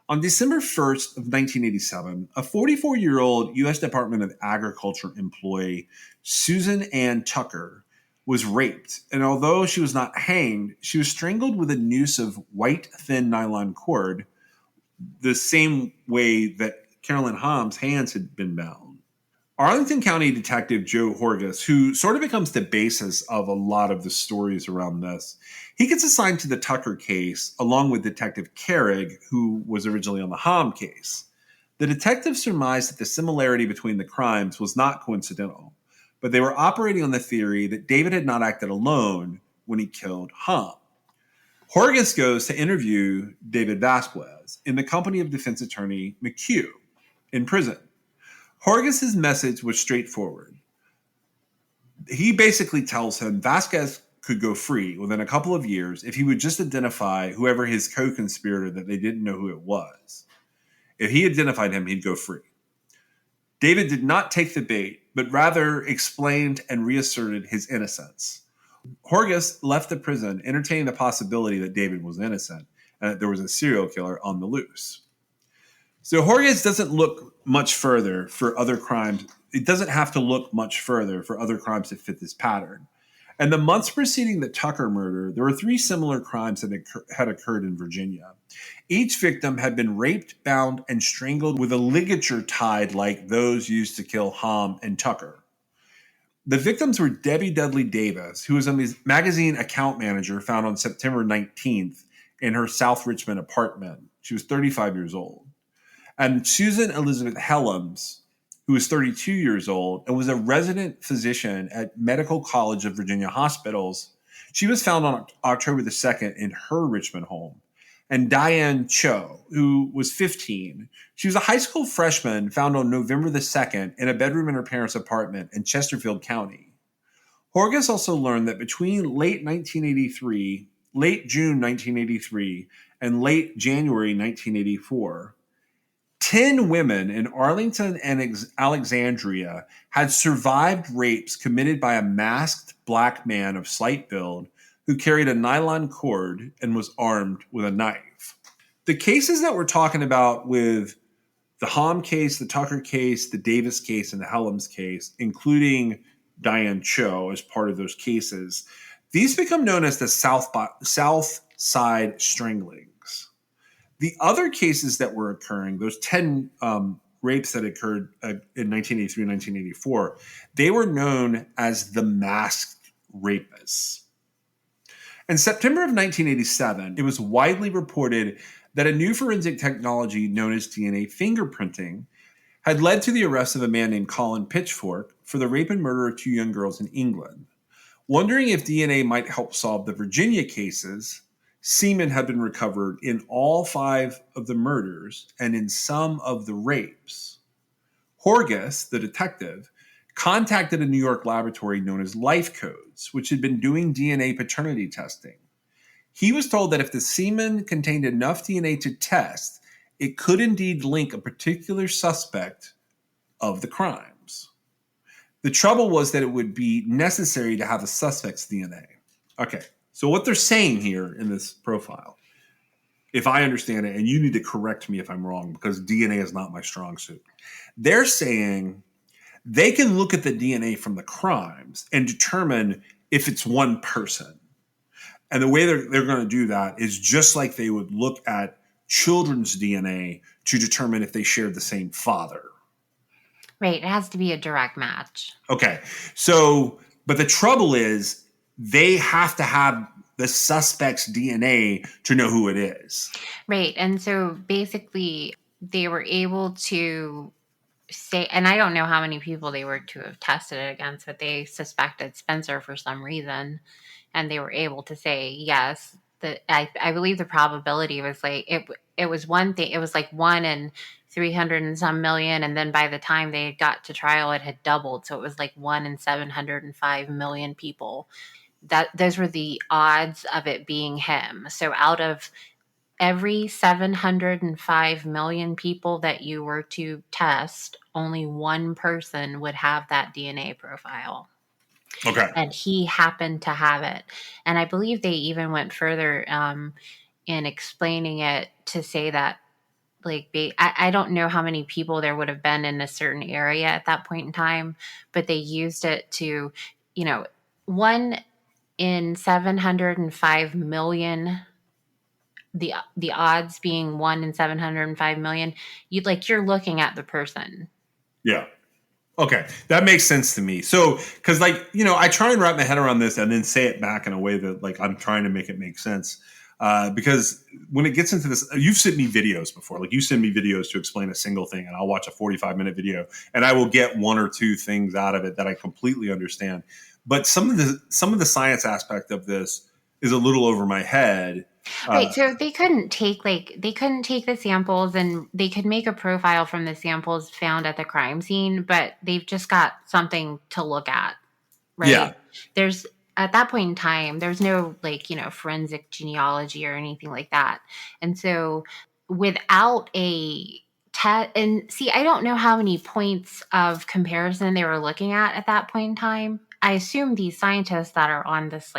On December 1st of 1987, a 44-year-old U.S. Department of Agriculture employee, Susan Ann Tucker, was raped, and although she was not hanged, she was strangled with a noose of white, thin nylon cord, the same way that Carolyn Hamm's hands had been bound. Arlington County Detective Joe Horgus, who sort of becomes the basis of a lot of the stories around this, he gets assigned to the Tucker case along with Detective Carrig, who was originally on the Hamm case. The detectives surmised that the similarity between the crimes was not coincidental, but they were operating on the theory that David had not acted alone when he killed Hamm. Horgus goes to interview David Vasquez in the company of defense attorney McHugh in prison. Horgus's message was straightforward. He basically tells him Vasquez could go free within a couple of years if he would just identify whoever his co-conspirator that they didn't know who it was. If he identified him, he'd go free. David did not take the bait, but rather explained and reasserted his innocence. Horgus left the prison, entertaining the possibility that David was innocent and that there was a serial killer on the loose. So Horgus doesn't look much further for other crimes. It doesn't have to look much further for other crimes that fit this pattern. And the months preceding the Tucker murder, there were 3 similar crimes that had occurred in Virginia. Each victim had been raped, bound, and strangled with a ligature tied like those used to kill Hamm and Tucker. The victims were Debbie Dudley Davis, who was a magazine account manager found on September 19th in her South Richmond apartment. She was 35 years old. And Susan Elizabeth Helms, who was 32 years old and was a resident physician at Medical College of Virginia Hospitals. She was found on October the 2nd in her Richmond home. And Diane Cho, who was 15. She was a high school freshman found on November the 2nd in a bedroom in her parents' apartment in Chesterfield County. Horgus also learned that between late June 1983, and late January 1984, 10 women in Arlington and Alexandria had survived rapes committed by a masked black man of slight build who carried a nylon cord and was armed with a knife. The cases that we're talking about with the Hamm case, the Tucker case, the Davis case, and the Helms case, including Diane Cho as part of those cases, these become known as the South side stranglings. The other cases that were occurring, those 10 rapes that occurred in 1983 and 1984, they were known as the masked rapists. In September of 1987, it was widely reported that a new forensic technology known as DNA fingerprinting had led to the arrest of a man named Colin Pitchfork for the rape and murder of 2 young girls in England. Wondering if DNA might help solve the Virginia cases, semen had been recovered in all 5 of the murders and in some of the rapes. Horgus, the detective, contacted a New York laboratory known as Life Codes, which had been doing DNA paternity testing. He was told that if the semen contained enough DNA to test, it could indeed link a particular suspect of the crimes. The trouble was that it would be necessary to have the suspect's DNA. Okay, so what they're saying here in this profile, if I understand it, and you need to correct me if I'm wrong because DNA is not my strong suit, they're saying they can look at the DNA from the crimes and determine if it's one person. And the way they're going to do that is just like they would look at children's DNA to determine if they shared the same father. Right. It has to be a direct match. Okay. So, but the trouble is they have to have the suspect's DNA to know who it is. Right. And so basically they were able to say, and I don't know how many people they were to have tested it against, but they suspected Spencer for some reason. And they were able to say, yes, that I believe the probability was like, it was one thing. It was like 1 in 300 and some million. And then by the time they got to trial, it had doubled. So it was like 1 in 705 million people. Those were the odds of it being him. So out of every 705 million people that you were to test, only one person would have that DNA profile. Okay. And he happened to have it. And I believe they even went further in explaining it to say that, like, I don't know how many people there would have been in a certain area at that point in time, but they used it to, 1 in 705 million, the odds being 1 in 705 million, you're looking at the person. Yeah. Okay, that makes sense to me. So, because I try and wrap my head around this and then say it back in a way that I'm trying to make it make sense. Because when it gets into this, you've sent me videos before. Like you send me videos to explain a single thing, and I'll watch a 45-minute video, and I will get 1 or 2 things out of it that I completely understand. But some of the science aspect of this is a little over my head. Right. So they couldn't take the samples and they could make a profile from the samples found at the crime scene, but they've just got something to look at. Right. Yeah. There's at that point in time, there's no forensic genealogy or anything like that. And so without a test, and see, I don't know how many points of comparison they were looking at that point in time. I assume these scientists that are on this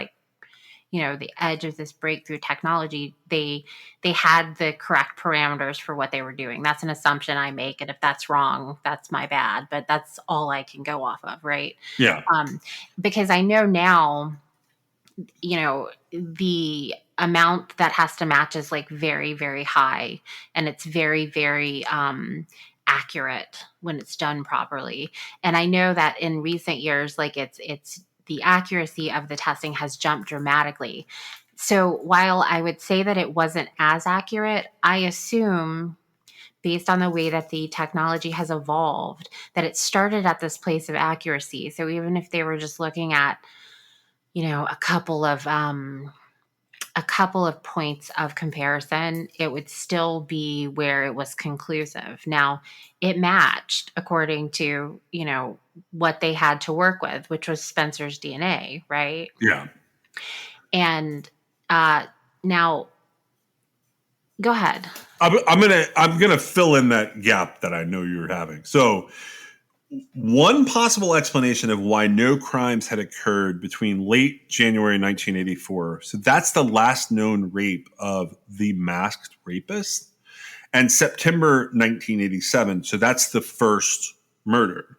the edge of this breakthrough technology, they had the correct parameters for what they were doing. That's an assumption I make. And if that's wrong, that's my bad, but that's all I can go off of. Right. Yeah. Because I know now, the amount that has to match is very, very high, and it's very, very, accurate when it's done properly. And I know that in recent years, it's the accuracy of the testing has jumped dramatically. So while I would say that it wasn't as accurate, I assume based on the way that the technology has evolved, that it started at this place of accuracy. So even if they were just looking at, a couple of points of comparison, it would still be where it was conclusive. Now, it matched according to, what they had to work with, which was Spencer's DNA, right? Yeah. And now, go ahead. I'm gonna fill in that gap that I know you're having. So, one possible explanation of why no crimes had occurred between late January 1984, so that's the last known rape of the masked rapist, and September 1987, so that's the first murder,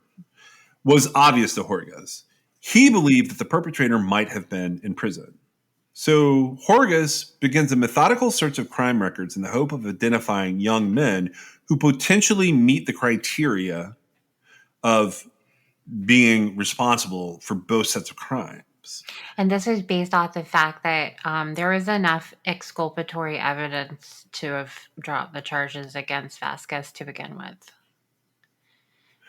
was obvious to Horgus. He believed that the perpetrator might have been in prison. So Horgus begins a methodical search of crime records in the hope of identifying young men who potentially meet the criteria of being responsible for both sets of crimes. And this is based off the fact that there was enough exculpatory evidence to have dropped the charges against Vasquez to begin with.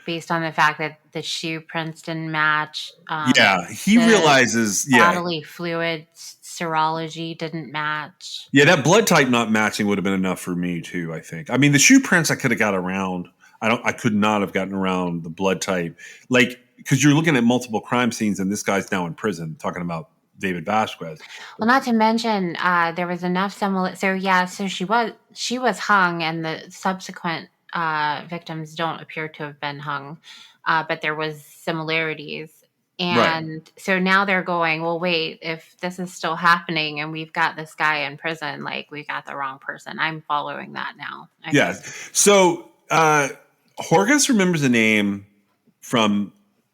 Based on the fact that the shoe prints didn't match. Yeah, he the realizes, bodily fluid serology didn't match. Yeah, that blood type not matching would have been enough for me too, I think. I mean, the shoe prints I could have got around. I could not have gotten around the blood type. Like, because you're looking at multiple crime scenes and this guy's now in prison talking about David Vasquez. Well, not to mention, there was enough similar. So she was hung, and the subsequent victims don't appear to have been hung, but there was similarities. And so now they're going, well, wait, if this is still happening and we've got this guy in prison, like we got the wrong person. I'm following that now. Yes. So Horgus remembers a name from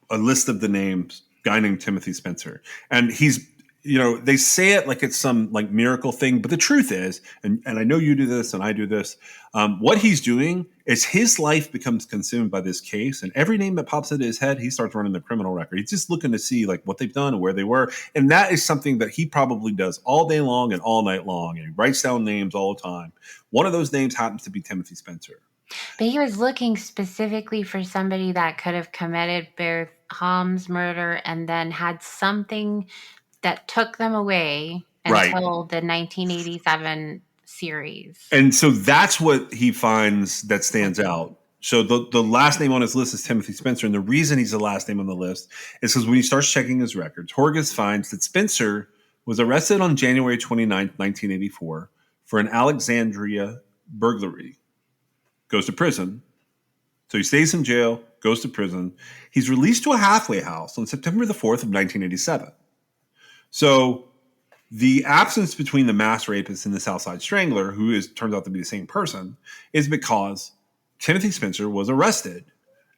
a list of the names, guy named Timothy Spencer. And he's, they say it like it's some like miracle thing, but the truth is, and I know you do this and I do this, what he's doing is his life becomes consumed by this case, and every name that pops into his head, he starts running the criminal record. He's just looking to see like what they've done and where they were. And that is something that he probably does all day long and all night long. And he writes down names all the time. One of those names happens to be Timothy Spencer. But he was looking specifically for somebody that could have committed both Ham's murder and then had something that took them away until the 1987 series. And so that's what he finds that stands out. So the last name on his list is Timothy Spencer. And the reason he's the last name on the list is because when he starts checking his records, Horgus finds that Spencer was arrested on January 29th, 1984 for an Alexandria burglary. Goes to prison. So he stays in jail, goes to prison. He's released to a halfway house on September the 4th of 1987. So the absence between the mass rapist and the Southside Strangler, who turns out to be the same person, is because Timothy Spencer was arrested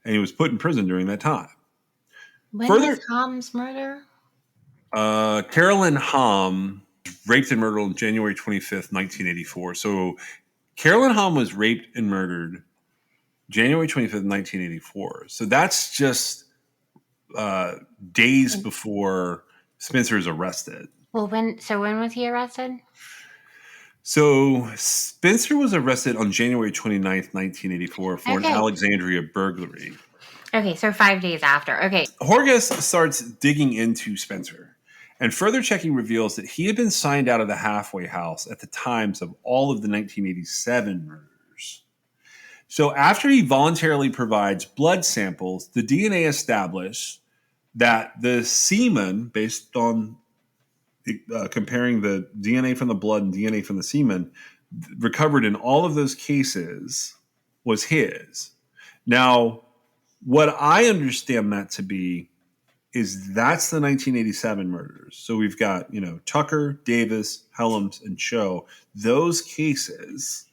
and he was put in prison during that time. When was Ham's murder? Carolyn Ham raped and murdered on January 25th, 1984. So Carolyn Ham was raped and murdered January 25th, 1984. So that's just days before Spencer is arrested. Well, when was he arrested? So Spencer was arrested on January 29th, 1984 for an Alexandria burglary. Okay, so 5 days after. Okay. Horgus starts digging into Spencer, and further checking reveals that he had been signed out of the halfway house at the times of all of the 1987 murders. So after he voluntarily provides blood samples, the DNA established that the semen, based on comparing the DNA from the blood and DNA from the semen, recovered in all of those cases was his. Now, what I understand that to be is that's the 1987 murders. So we've got, Tucker, Davis, Helms, and Cho. Those cases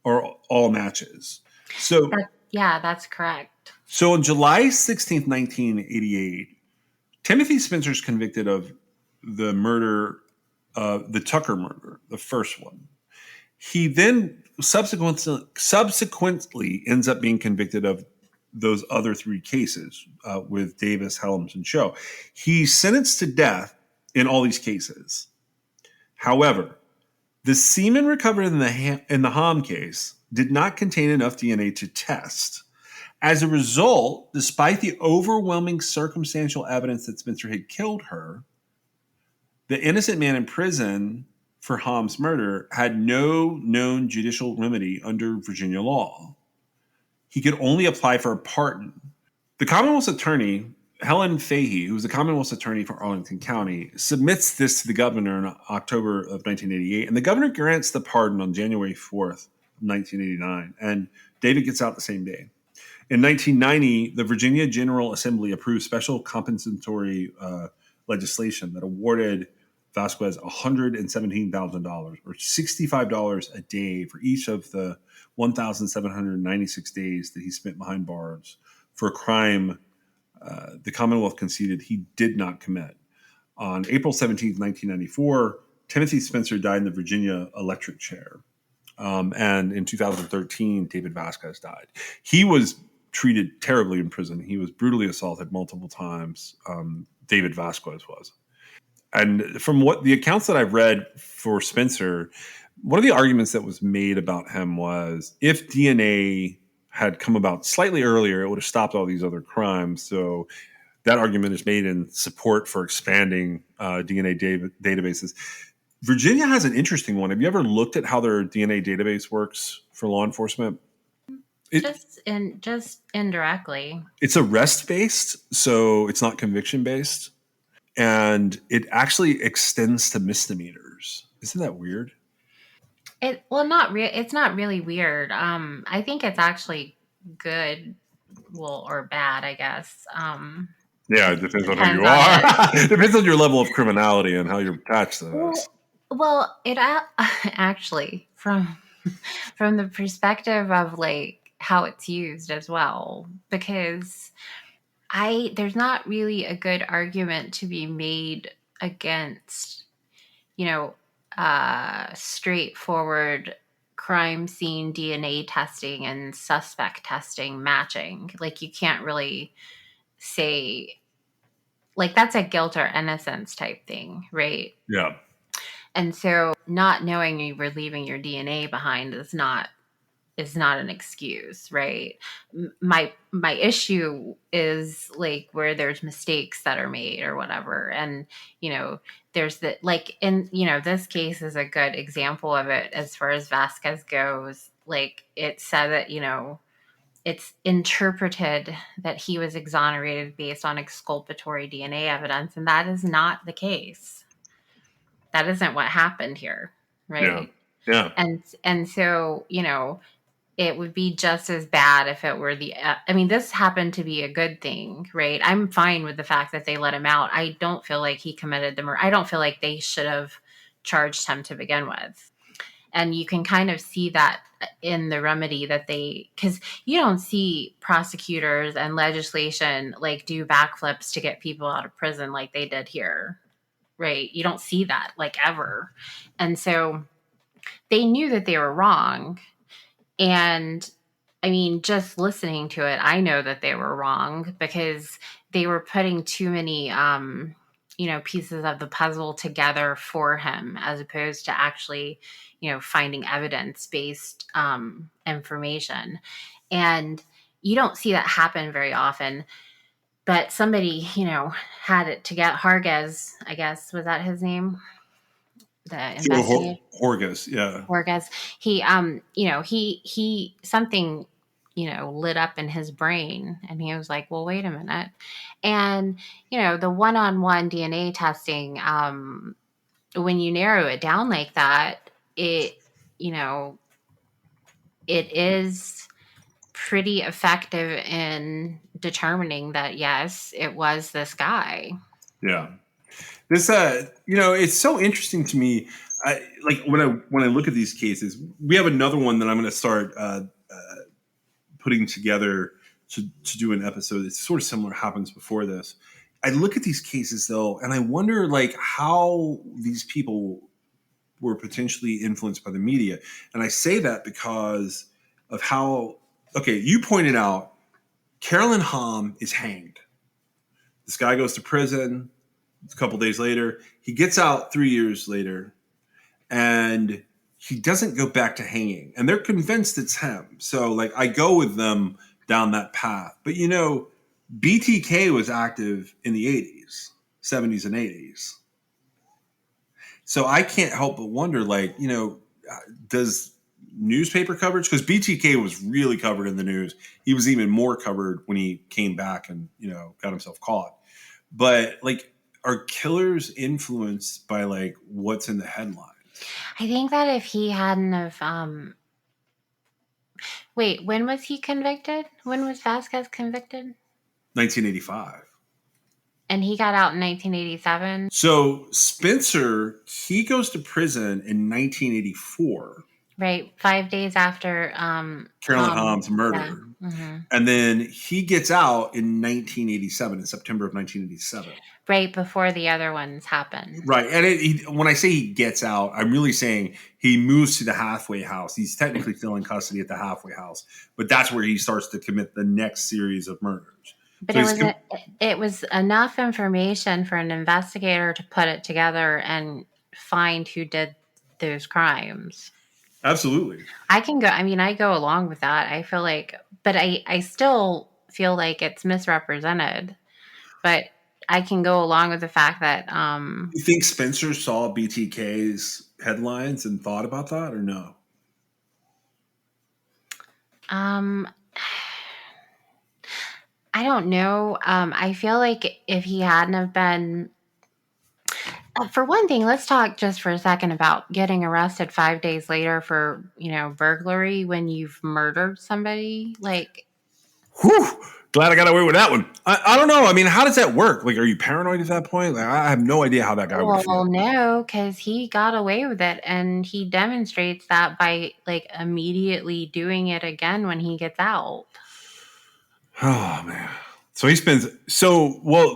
are all matches. So that's correct. So on July 16th, 1988, Timothy Spencer's convicted of the murder, the Tucker murder, the first one. He then subsequently ends up being convicted of those other three cases with Davis, Helms, and Cho. He's sentenced to death in all these cases. However, the semen recovered in the Ham case did not contain enough DNA to test. As a result, despite the overwhelming circumstantial evidence that Spencer had killed her, the innocent man in prison for Ham's murder had no known judicial remedy under Virginia law. He could only apply for a pardon. The Commonwealth's attorney, Helen Fahey, who was the Commonwealth's attorney for Arlington County, submits this to the governor in October of 1988, and the governor grants the pardon on January 4th, 1989, and David gets out the same day. In 1990, the Virginia General Assembly approved special compensatory legislation that awarded Vasquez $117,000 or $65 a day for each of the 1,796 days that he spent behind bars for a crime the Commonwealth conceded he did not commit. On April 17th, 1994, Timothy Spencer died in the Virginia electric chair. And in 2013, David Vasquez died. He was treated terribly in prison. He was brutally assaulted multiple times. David Vasquez was. And from what the accounts that I've read for Spencer, one of the arguments that was made about him was if DNA had come about slightly earlier, it would have stopped all these other crimes. So that argument is made in support for expanding DNA databases. Virginia has an interesting one. Have you ever looked at how their DNA database works for law enforcement? Just indirectly. It's arrest based, so it's not conviction based, and it actually extends to misdemeanors. Isn't that weird? It's not really weird. I think it's actually good, or bad, I guess. Yeah, it depends on who Depends you on are. it. It depends on your level of criminality and how you're attached to this. Well, actually from the perspective of like how it's used as well, because there's not really a good argument to be made against, straightforward crime scene DNA testing and suspect testing matching. Like you can't really say like that's a guilt or innocence type thing, right? Yeah. And so not knowing you were leaving your DNA behind is not an excuse, right? My issue is like where there's mistakes that are made or whatever, and there's the like in this case is a good example of it as far as Vasquez goes. Like it said that it's interpreted that he was exonerated based on exculpatory DNA evidence, and that is not the case. That isn't what happened here, right? Yeah. And so it would be just as bad if it were this happened to be a good thing, right? I'm fine with the fact that they let him out. I don't feel like he committed the murder. I don't feel like they should have charged him to begin with. And you can kind of see that in the remedy that because you don't see prosecutors and legislation like do backflips to get people out of prison like they did here, right? You don't see that like ever. And so they knew that they were wrong. And I mean, just listening to it, I know that they were wrong because they were putting too many, pieces of the puzzle together for him as opposed to actually, finding evidence-based information. And you don't see that happen very often. But somebody, had it to get Hargez, I guess, was that his name? The investigator. Horgas, yeah. Horgas. He, he something, lit up in his brain, and he was like, "Well, wait a minute." And the one-on-one DNA testing, when you narrow it down like that, it is pretty effective in determining that yes, it was this guy. Yeah. This, it's so interesting to me. Like when I look at these cases, we have another one that I'm going to start putting together to do an episode. It's sort of similar. Happens before this. I look at these cases though, and I wonder like how these people were potentially influenced by the media. And I say that because of how. Okay, you pointed out Carolyn Hamm is hanged. This guy goes to prison. A couple days later, he gets out 3 years later, and he doesn't go back to hanging. And they're convinced it's him. So, like, I go with them down that path. But, BTK was active in the 80s, 70s, and 80s. So I can't help but wonder, like, does newspaper coverage, because BTK was really covered in the news. He was even more covered when he came back and, got himself caught. But, like, are killers influenced by like what's in the headlines? I think that if he hadn't have wait, when was he convicted? When was Vasquez convicted? 1985. And he got out in 1987. So Spencer, he goes to prison in 1984. Right. 5 days after Carolyn Hamm's yeah. murder. Hmm. And then he gets out in 1987, in September of 1987. Right before the other ones happen. Right. And when I say he gets out, I'm really saying he moves to the halfway house. He's technically still in custody at the halfway house, but that's where he starts to commit the next series of murders. But So it was enough information for an investigator to put it together and find who did those crimes. absolutely. I go along with that. I feel like, but I still feel like it's misrepresented. But I can go along with the fact that, You think Spencer saw BTK's headlines and thought about that or no? um, I don't know. I feel like if he hadn't have been, for one thing, let's talk just for a second about getting arrested 5 days later for, burglary when you've murdered somebody. Like, Whew. Glad I got away with that one. I don't know. I mean, how does that work? Like, are you paranoid at that point? Like, I have no idea how that guy would well, feel. no, because he got away with it, and he demonstrates that by like immediately doing it again when he gets out. Oh man. So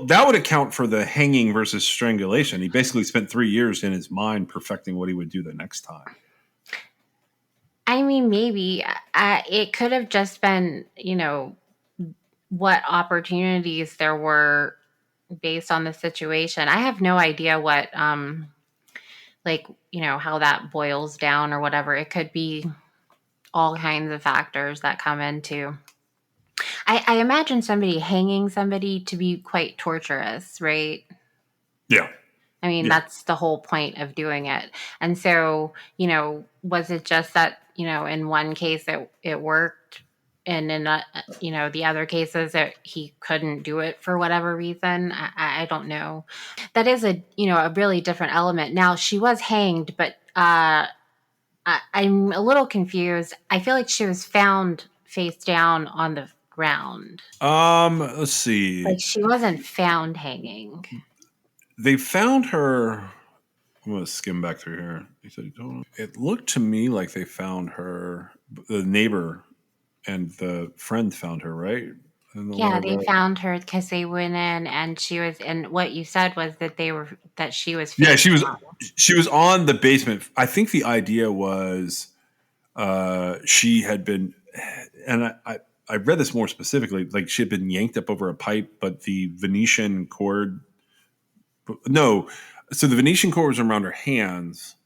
that would account for the hanging versus strangulation. He basically spent 3 years in his mind perfecting what he would do the next time. I mean, maybe it could have just been, what opportunities there were based on the situation. I have no idea what, like, how that boils down or whatever. It could be all kinds of factors that come into. I imagine somebody hanging somebody to be quite torturous, right? Yeah. I mean, Yeah. that's the whole point of doing it. And so, was it just that, in one case it worked, and in, the other cases that he couldn't do it for whatever reason? I don't know. That is a really different element. Now, she was hanged, but I'm a little confused. I feel like she was found face down on the ground. Let's see. Like, she wasn't found hanging. They found her. I'm gonna skim back through here. It looked to me like they found her. The neighbor and the friend found her, right? Yeah, they found her because they went in and she was, and what you said was that she was Yeah, face down. she was on the basement. I think the idea was she had been, and I read this more specifically, like she had been yanked up over a pipe, but the Venetian cord, no, so the Venetian cord was around her hands,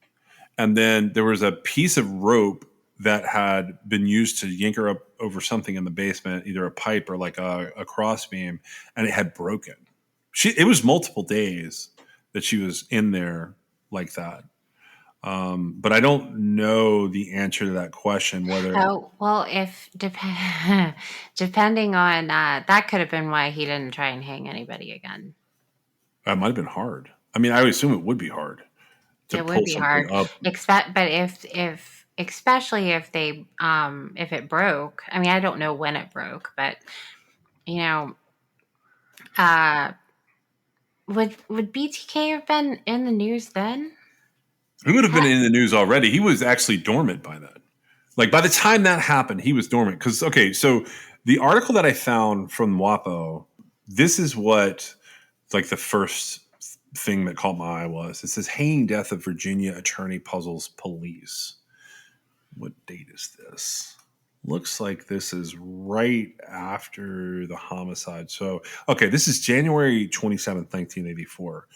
and then there was a piece of rope that had been used to yank her up over something in the basement, either a pipe or like a cross beam, and it had broken. It was multiple days that she was in there like that. But I don't know the answer to that question. Whether Oh, well, if depending on that could have been why he didn't try and hang anybody again. that might have been hard. I mean, I would assume it would be hard to It would pull be something hard, up. but if especially if they if it broke. I mean, I don't know when it broke, but you know, uh, would BTK have been in the news then? He would have been in the news already. He was actually dormant by then. Like by the time that happened, he was dormant. Because okay, so the article that I found from WAPO, this is what like the first thing that caught my eye was. It says hanging death of Virginia attorney puzzles police. What date is this? Looks like this is right after the homicide. So okay, this is January 27th, 1984.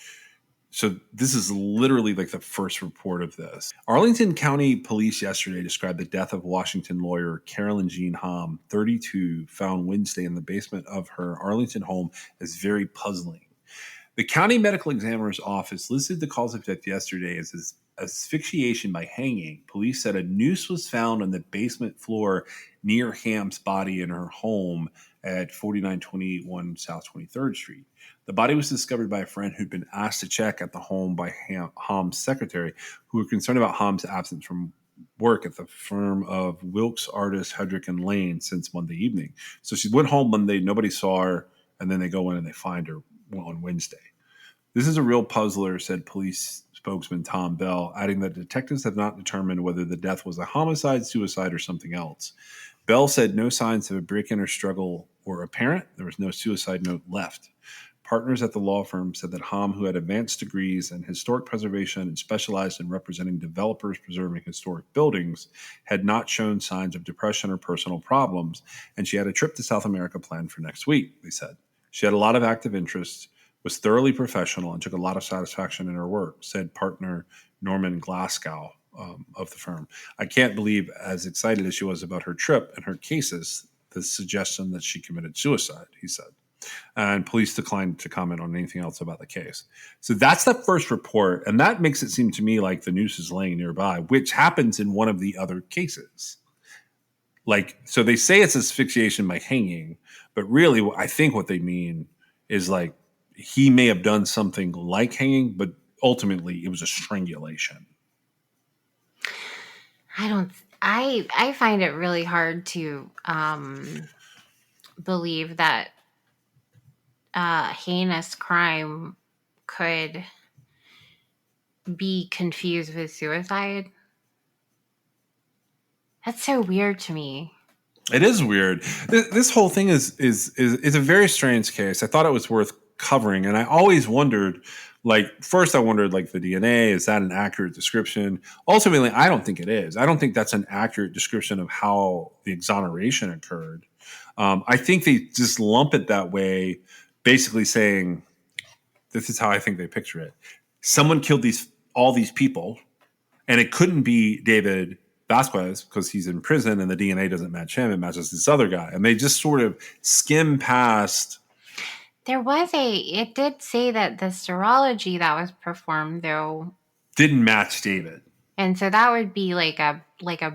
So this is literally like the first report of this. Arlington County Police yesterday described the death of Washington lawyer Carolyn Jean Hamm, 32, found Wednesday in the basement of her Arlington home as very puzzling. The county medical examiner's office listed the cause of death yesterday as asphyxiation by hanging. Police said a noose was found on the basement floor near Hamm's body in her home at 4921 South 23rd Street. The body was discovered by a friend who'd been asked to check at the home by Hamm's secretary, who were concerned about Hamm's absence from work at the firm of Wilkes, Artist, Hedrick, and Lane since Monday evening. So she went home Monday, nobody saw her, and then they go in and they find her on Wednesday. This is a real puzzler, said police spokesman Tom Bell, adding that detectives have not determined whether the death was a homicide, suicide, or something else. Bell said no signs of a break-in or struggle were apparent. There was no suicide note left. Partners at the law firm said that Hom, who had advanced degrees in historic preservation and specialized in representing developers preserving historic buildings, had not shown signs of depression or personal problems, and she had a trip to South America planned for next week, they said. She had a lot of active interests, was thoroughly professional, and took a lot of satisfaction in her work, said partner Norman Glasgow of the firm. I can't believe, as excited as she was about her trip and her cases, the suggestion that she committed suicide, he said. And police declined to comment on anything else about the case. So that's the first report, and that makes it seem to me like the noose is laying nearby, which happens in one of the other cases. Like, so they say it's asphyxiation by hanging, but really, I think what they mean is like he may have done something like hanging, but ultimately it was a strangulation. I find it really hard to believe that heinous crime could be confused with suicide. That's so weird to me. It is weird. This whole thing is a very strange case. I thought it was worth covering, and I always wondered. Like, first, I wondered, like, the DNA, is that an accurate description? Ultimately, I don't think it is. I don't think that's an accurate description of how the exoneration occurred. I think they just lump it that way, basically saying, this is how I think they picture it. Someone killed all these people, and it couldn't be David Vasquez because he's in prison and the DNA doesn't match him. It matches this other guy. And they just sort of skim past. It did say that the serology that was performed, though, didn't match David. And so that would be like a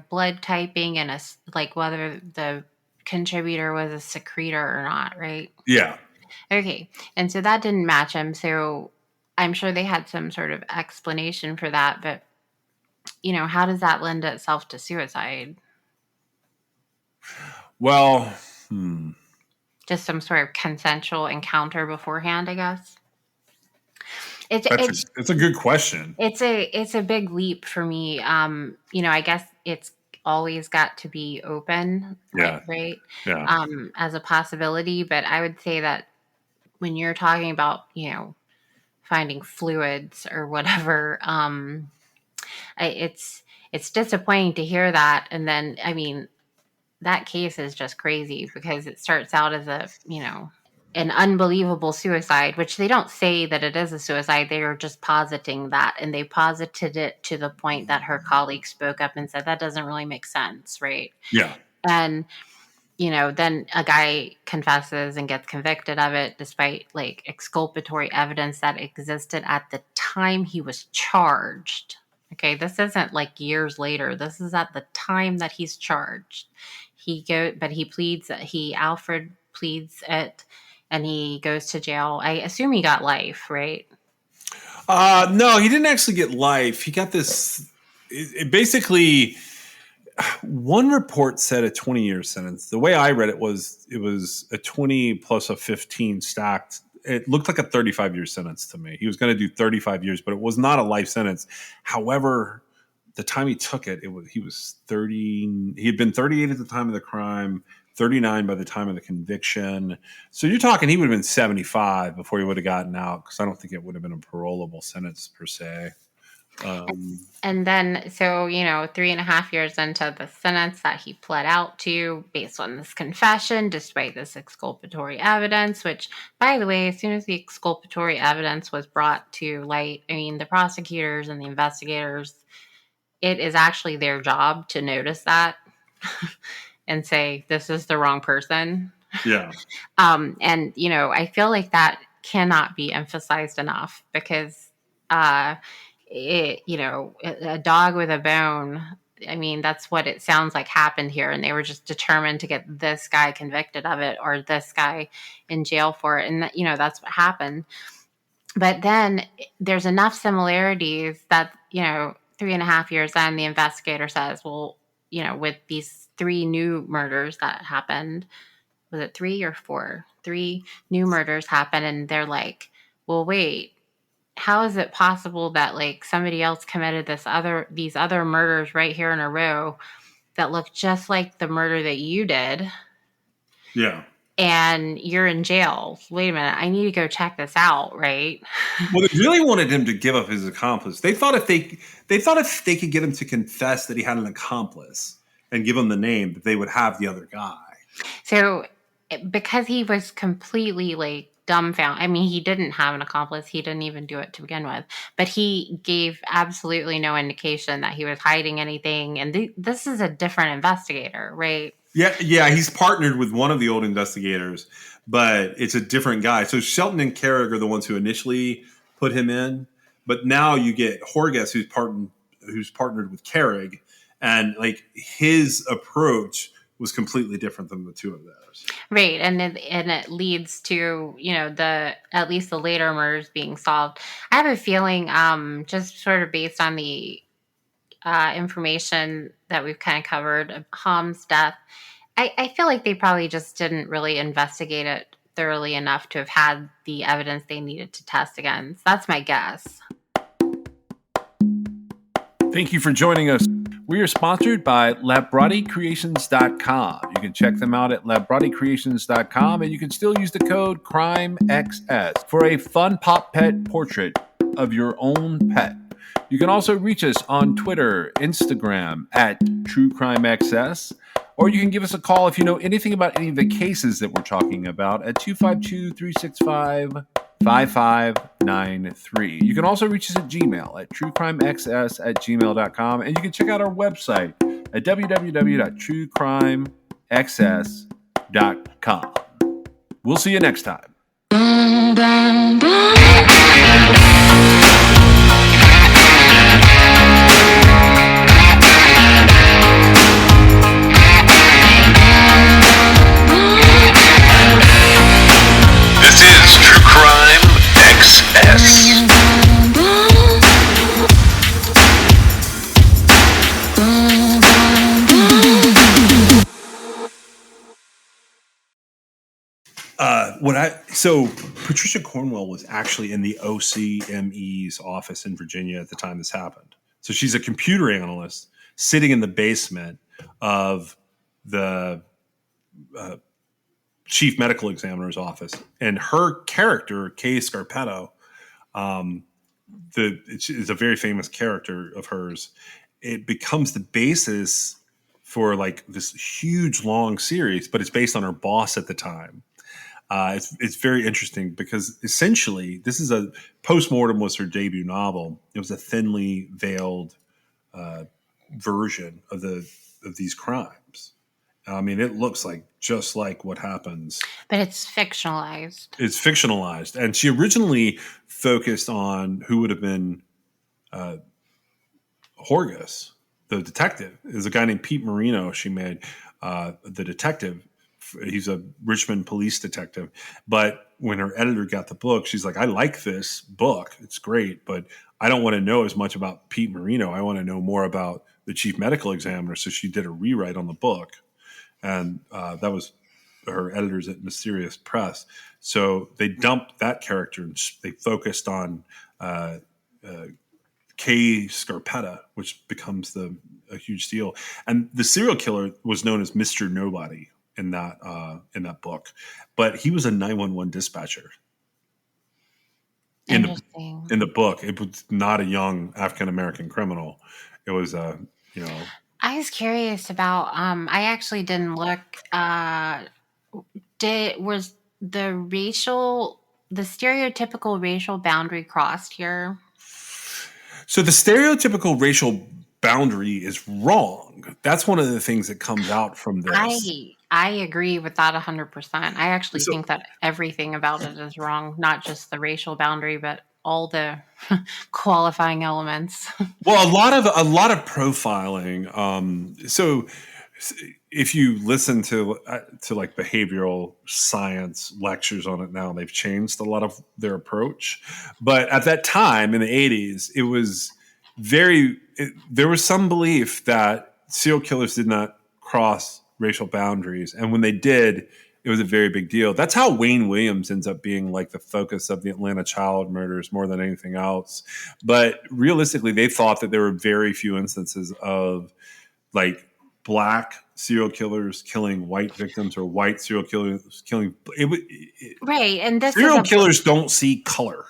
blood typing and like whether the contributor was a secretor or not, right? Yeah. Okay. And so that didn't match him. So I'm sure they had some sort of explanation for that, but how does that lend itself to suicide? Well, just some sort of consensual encounter beforehand, I guess. It's a good question. It's a big leap for me. I guess it's always got to be open, right? Yeah. As a possibility, but I would say that when you're talking about, finding fluids or whatever, it's disappointing to hear that. And then, I mean, that case is just crazy because it starts out as an unbelievable suicide, which they don't say that it is a suicide. They are just positing that. And they posited it to the point that her colleague spoke up and said, that doesn't really make sense. Right. Yeah. And, then a guy confesses and gets convicted of it, despite like exculpatory evidence that existed at the time he was charged. Okay. This isn't like years later. This is at the time that he's charged. Alfred pleads it, and he goes to jail. I assume he got life, right? No, he didn't actually get life. He got this. Basically, one report said a 20-year sentence. The way I read it was a 20 plus a 15 stacked. It looked like a 35-year sentence to me. He was going to do 35 years, but it was not a life sentence. However, the time he took it, he was 30. He had been 38 at the time of the crime, 39 by the time of the conviction. So you're talking he would have been 75 before he would have gotten out, because I don't think it would have been a parolable sentence per se. And then, so, 3.5 years into the sentence that he pled out to based on this confession, despite this exculpatory evidence, which, by the way, as soon as the exculpatory evidence was brought to light, I mean, the prosecutors and the investigators, it is actually their job to notice that and say, this is the wrong person. Yeah. And, I feel like that cannot be emphasized enough because, a dog with a bone, I mean, that's what it sounds like happened here. And they were just determined to get this guy convicted of it or this guy in jail for it. And, that's what happened. But then there's enough similarities that, 3.5 years in, the investigator says, well, with these 3 new murders that happened, was it 3 or 4? 3 new murders happened. And they're like, well, wait, how is it possible that like somebody else committed these other murders right here in a row that look just like the murder that you did, Yeah. and you're in jail? Wait a minute, I need to go check this out, right? Well, they really wanted him to give up his accomplice. They thought if they could get him to confess that he had an accomplice and give him the name, that they would have the other guy. So because he was completely like dumbfounded. I mean, he didn't have an accomplice. He didn't even do it to begin with. But he gave absolutely no indication that he was hiding anything. And this is a different investigator, right? Yeah, he's partnered with one of the old investigators, but it's a different guy. So Shelton and Carrick are the ones who initially put him in, but now you get Horgas, who's partnered with Carrick, and like his approach was completely different than the two of theirs. Right, and it leads to, you know, at least the later murders being solved. I have a feeling, just sort of based on the information that we've kind of covered of Ham's death, I feel like they probably just didn't really investigate it thoroughly enough to have had the evidence they needed to test against. That's my guess. Thank you for joining us. We are sponsored by LabRottiCreations.com. You can check them out at LabRottiCreations.com, and you can still use the code CRIMEXS for a fun pop pet portrait of your own pet. You can also reach us on Twitter, Instagram at TrueCrimeXS, or you can give us a call if you know anything about any of the cases that we're talking about at 252-365-5593. You can also reach us at Gmail at truecrimexs@gmail.com, and you can check out our website at www.truecrimexs.com. We'll see you next time. This is True Crime XS. So Patricia Cornwell was actually in the OCME's office in Virginia at the time this happened. So she's a computer analyst sitting in the basement of the chief medical examiner's office, and her character, Kay Scarpetto, is a very famous character of hers. It becomes the basis for like this huge long series, but it's based on her boss at the time. It's very interesting because essentially this is Postmortem was her debut novel. It was a thinly veiled version of these crimes. I mean, it looks like just like what happens. But it's fictionalized. It's fictionalized. And she originally focused on who would have been Horgas, the detective. There's a guy named Pete Marino she made, the detective. He's a Richmond police detective. But when her editor got the book, she's like, I like this book. It's great, but I don't want to know as much about Pete Marino. I want to know more about the chief medical examiner. So she did a rewrite on the book. And that was her editors at Mysterious Press. So they dumped that character and they focused on Kay Scarpetta, which becomes a huge deal. And the serial killer was known as Mr. Nobody in that book, but he was a 911 dispatcher. In the book, it was not a young African American criminal. It was I was curious about. I actually didn't look. Was the stereotypical racial boundary crossed here? So the stereotypical racial boundary is wrong. That's one of the things that comes out from this. I agree with that 100%. I actually think that everything about it is wrong, not just the racial boundary, but all the qualifying elements. Well, a lot of profiling. So if you listen to like behavioral science lectures on it now, they've changed a lot of their approach. But at that time in the 80s, it was there was some belief that serial killers did not cross racial boundaries, and when they did, it was a very big deal. That's how Wayne Williams ends up being like the focus of the Atlanta child murders more than anything else. But realistically, they thought that there were very few instances of like black serial killers killing white victims or white serial killers killing Right. And this is serial killers don't see color.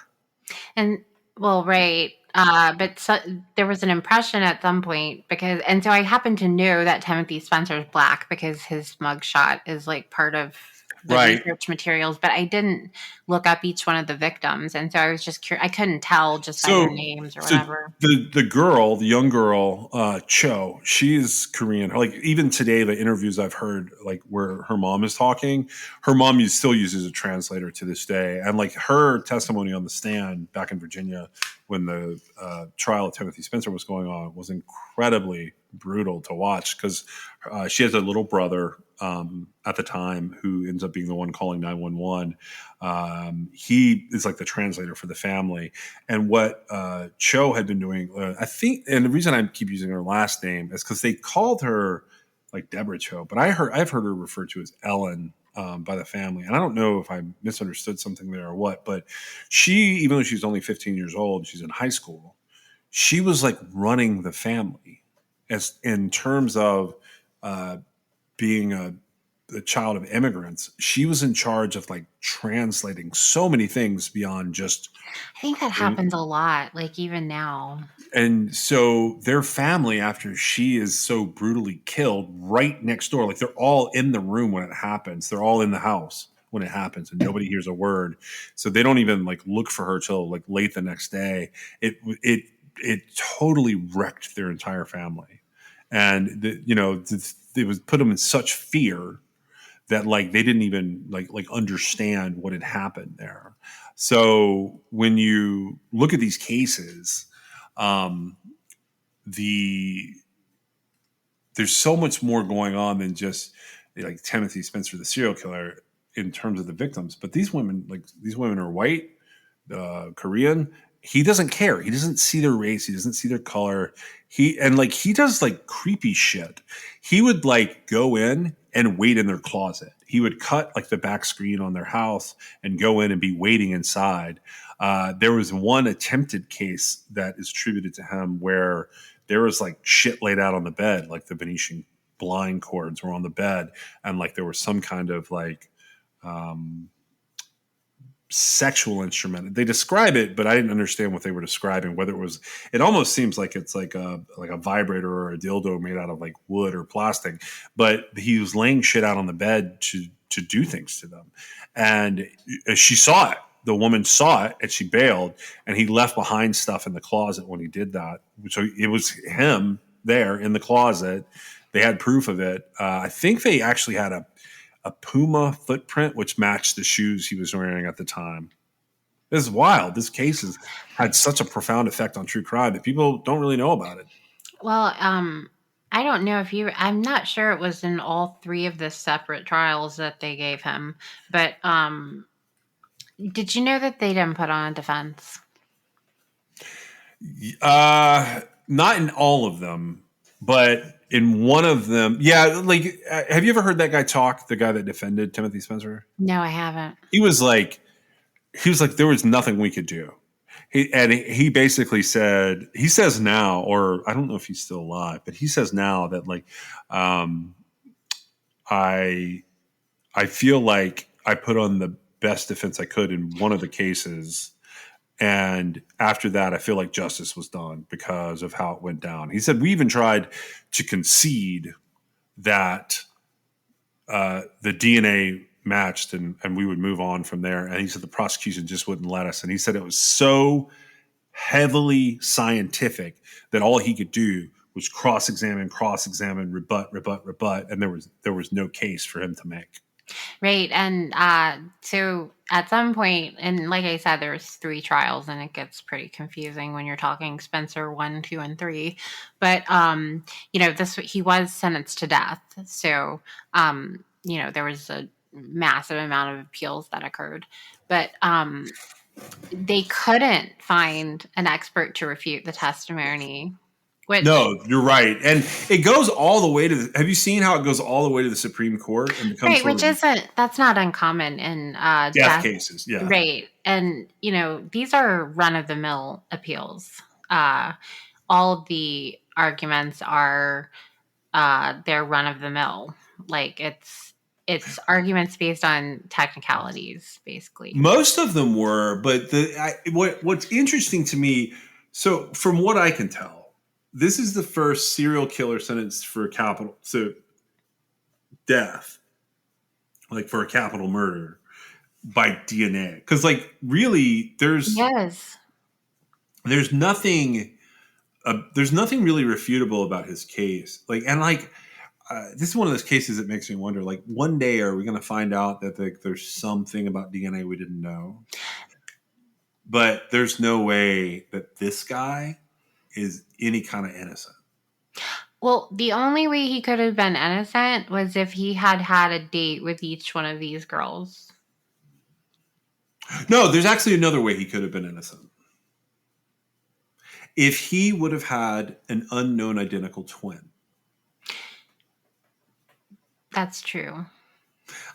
And well, right. But there was an impression at some point and so I happen to know that Timothy Spencer's black because his mugshot is like part of the research materials, but I didn't look up each one of the victims. And so I was just curious. I couldn't tell just by their names or whatever. The young girl, Cho, she is Korean. Like even today, the interviews I've heard, like where her mom is talking, her mom still uses a translator to this day. And like her testimony on the stand back in Virginia when the trial of Timothy Spencer was going on was incredibly brutal to watch because she has a little brother at the time who ends up being the one calling 911. He is like the translator for the family. And what Cho had been doing, I think, and the reason I keep using her last name is because they called her like Deborah Cho, but I've heard her referred to as Ellen by the family. And I don't know if I misunderstood something there or what, but she, even though she's only 15 years old, she's in high school, she was like running the family as in terms of being a child of immigrants. She was in charge of like translating so many things beyond just. I think that happens a lot, like even now. And so their family, after she is so brutally killed, right next door, like they're all in the room when it happens. They're all in the house when it happens, and nobody hears a word. So they don't even like look for her till like late the next day. It totally wrecked their entire family, and it was put them in such fear that like they didn't even like understand what had happened there. So when you look at these cases, there's so much more going on than just like Timothy Spencer, the serial killer, in terms of the victims. But these women are white, Korean. He doesn't care. He doesn't see their race. He doesn't see their color. He does like creepy shit. He would like go in and wait in their closet. He would cut like the back screen on their house and go in and be waiting inside. There was one attempted case that is attributed to him where there was like shit laid out on the bed, like the Venetian blind cords were on the bed, and like there was some kind of like sexual instrument. They describe it, but I didn't understand what they were describing. Whether it almost seems like it's like a vibrator or a dildo made out of like wood or plastic. But he was laying shit out on the bed to do things to them, and she saw it. The woman saw it and she bailed, and he left behind stuff in the closet when he did that. So it was him there in the closet. They had proof of it. I think they actually had a Puma footprint, which matched the shoes he was wearing at the time. This is wild. This case has had such a profound effect on true crime that people don't really know about it. Well, I don't know I'm not sure it was in all three of the separate trials that they gave him, but did you know that they didn't put on a defense? Not in all of them, but in one of them, yeah. Like, have you ever heard that guy talk? The guy that defended Timothy Spencer? No, I haven't. He was like, there was nothing we could do. He basically said, he says now, or I don't know if he's still alive, but he says now that like, I feel like I put on the best defense I could in one of the cases. And after that, I feel like justice was done because of how it went down. He said, we even tried to concede that the DNA matched and we would move on from there. And he said the prosecution just wouldn't let us. And he said it was so heavily scientific that all he could do was cross-examine, rebut. And there was no case for him to make. Right. And so at some point, and like I said, there's 3 trials and it gets pretty confusing when you're talking Spencer 1, 2, and 3. But, he was sentenced to death. So, there was a massive amount of appeals that occurred. But they couldn't find an expert to refute the testimony which No, you're right, and it goes all the way to. Have you seen how it goes all the way to the Supreme Court and becomes right, sort which of isn't that's not uncommon in death death. cases? Yeah. Right. And, these are run of the mill appeals. All of the arguments are they're run of the mill. Like it's arguments based on technicalities, basically. Most of them were, but what's interesting to me. So, from what I can tell, this is the first serial killer sentenced for death, like for a capital murder by DNA. Because, like, really, Yes. there's nothing there's nothing really refutable about his case. Like, and like, this is one of those cases that makes me wonder. Like, one day, are we going to find out that there's something about DNA we didn't know? But there's no way that this guy is any kind of innocent. Well, the only way he could have been innocent was if he had had a date with each one of these girls. No, there's actually another way he could have been innocent. If he would have had an unknown identical twin. That's true.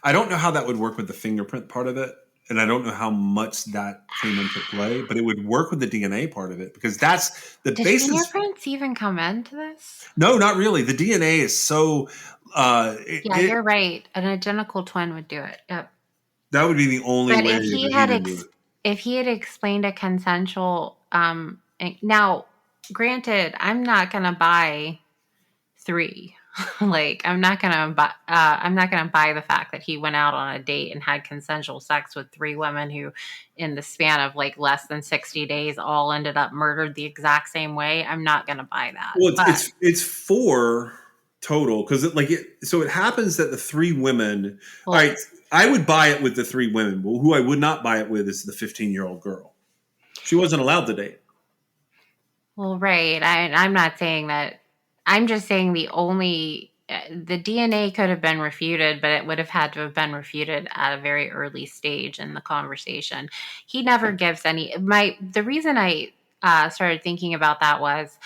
I don't know how that would work with the fingerprint part of it. And I don't know how much that came into play, but it would work with the DNA part of it because that's the Did basis. fingerprints even come into this? No, not really. The DNA is so. You're right. An identical twin would do it. Yep. That would be the only But way if he that had he didn't do it. if he had explained a consensual, now, granted, I'm not gonna buy 3. Like, I'm not gonna buy the fact that he went out on a date and had consensual sex with 3 women who, in the span of like less than 60 days, all ended up murdered the exact same way. I'm not gonna buy that. Well, it's 4 total because so it happens that the 3 women. Well, all right, I would buy it with the 3 women. Well, who I would not buy it with is the 15-year-old girl. She wasn't allowed to date. Well, right. I'm not saying that. I'm just saying the DNA could have been refuted, but it would have had to have been refuted at a very early stage in the conversation. He never gives any. The reason I started thinking about that was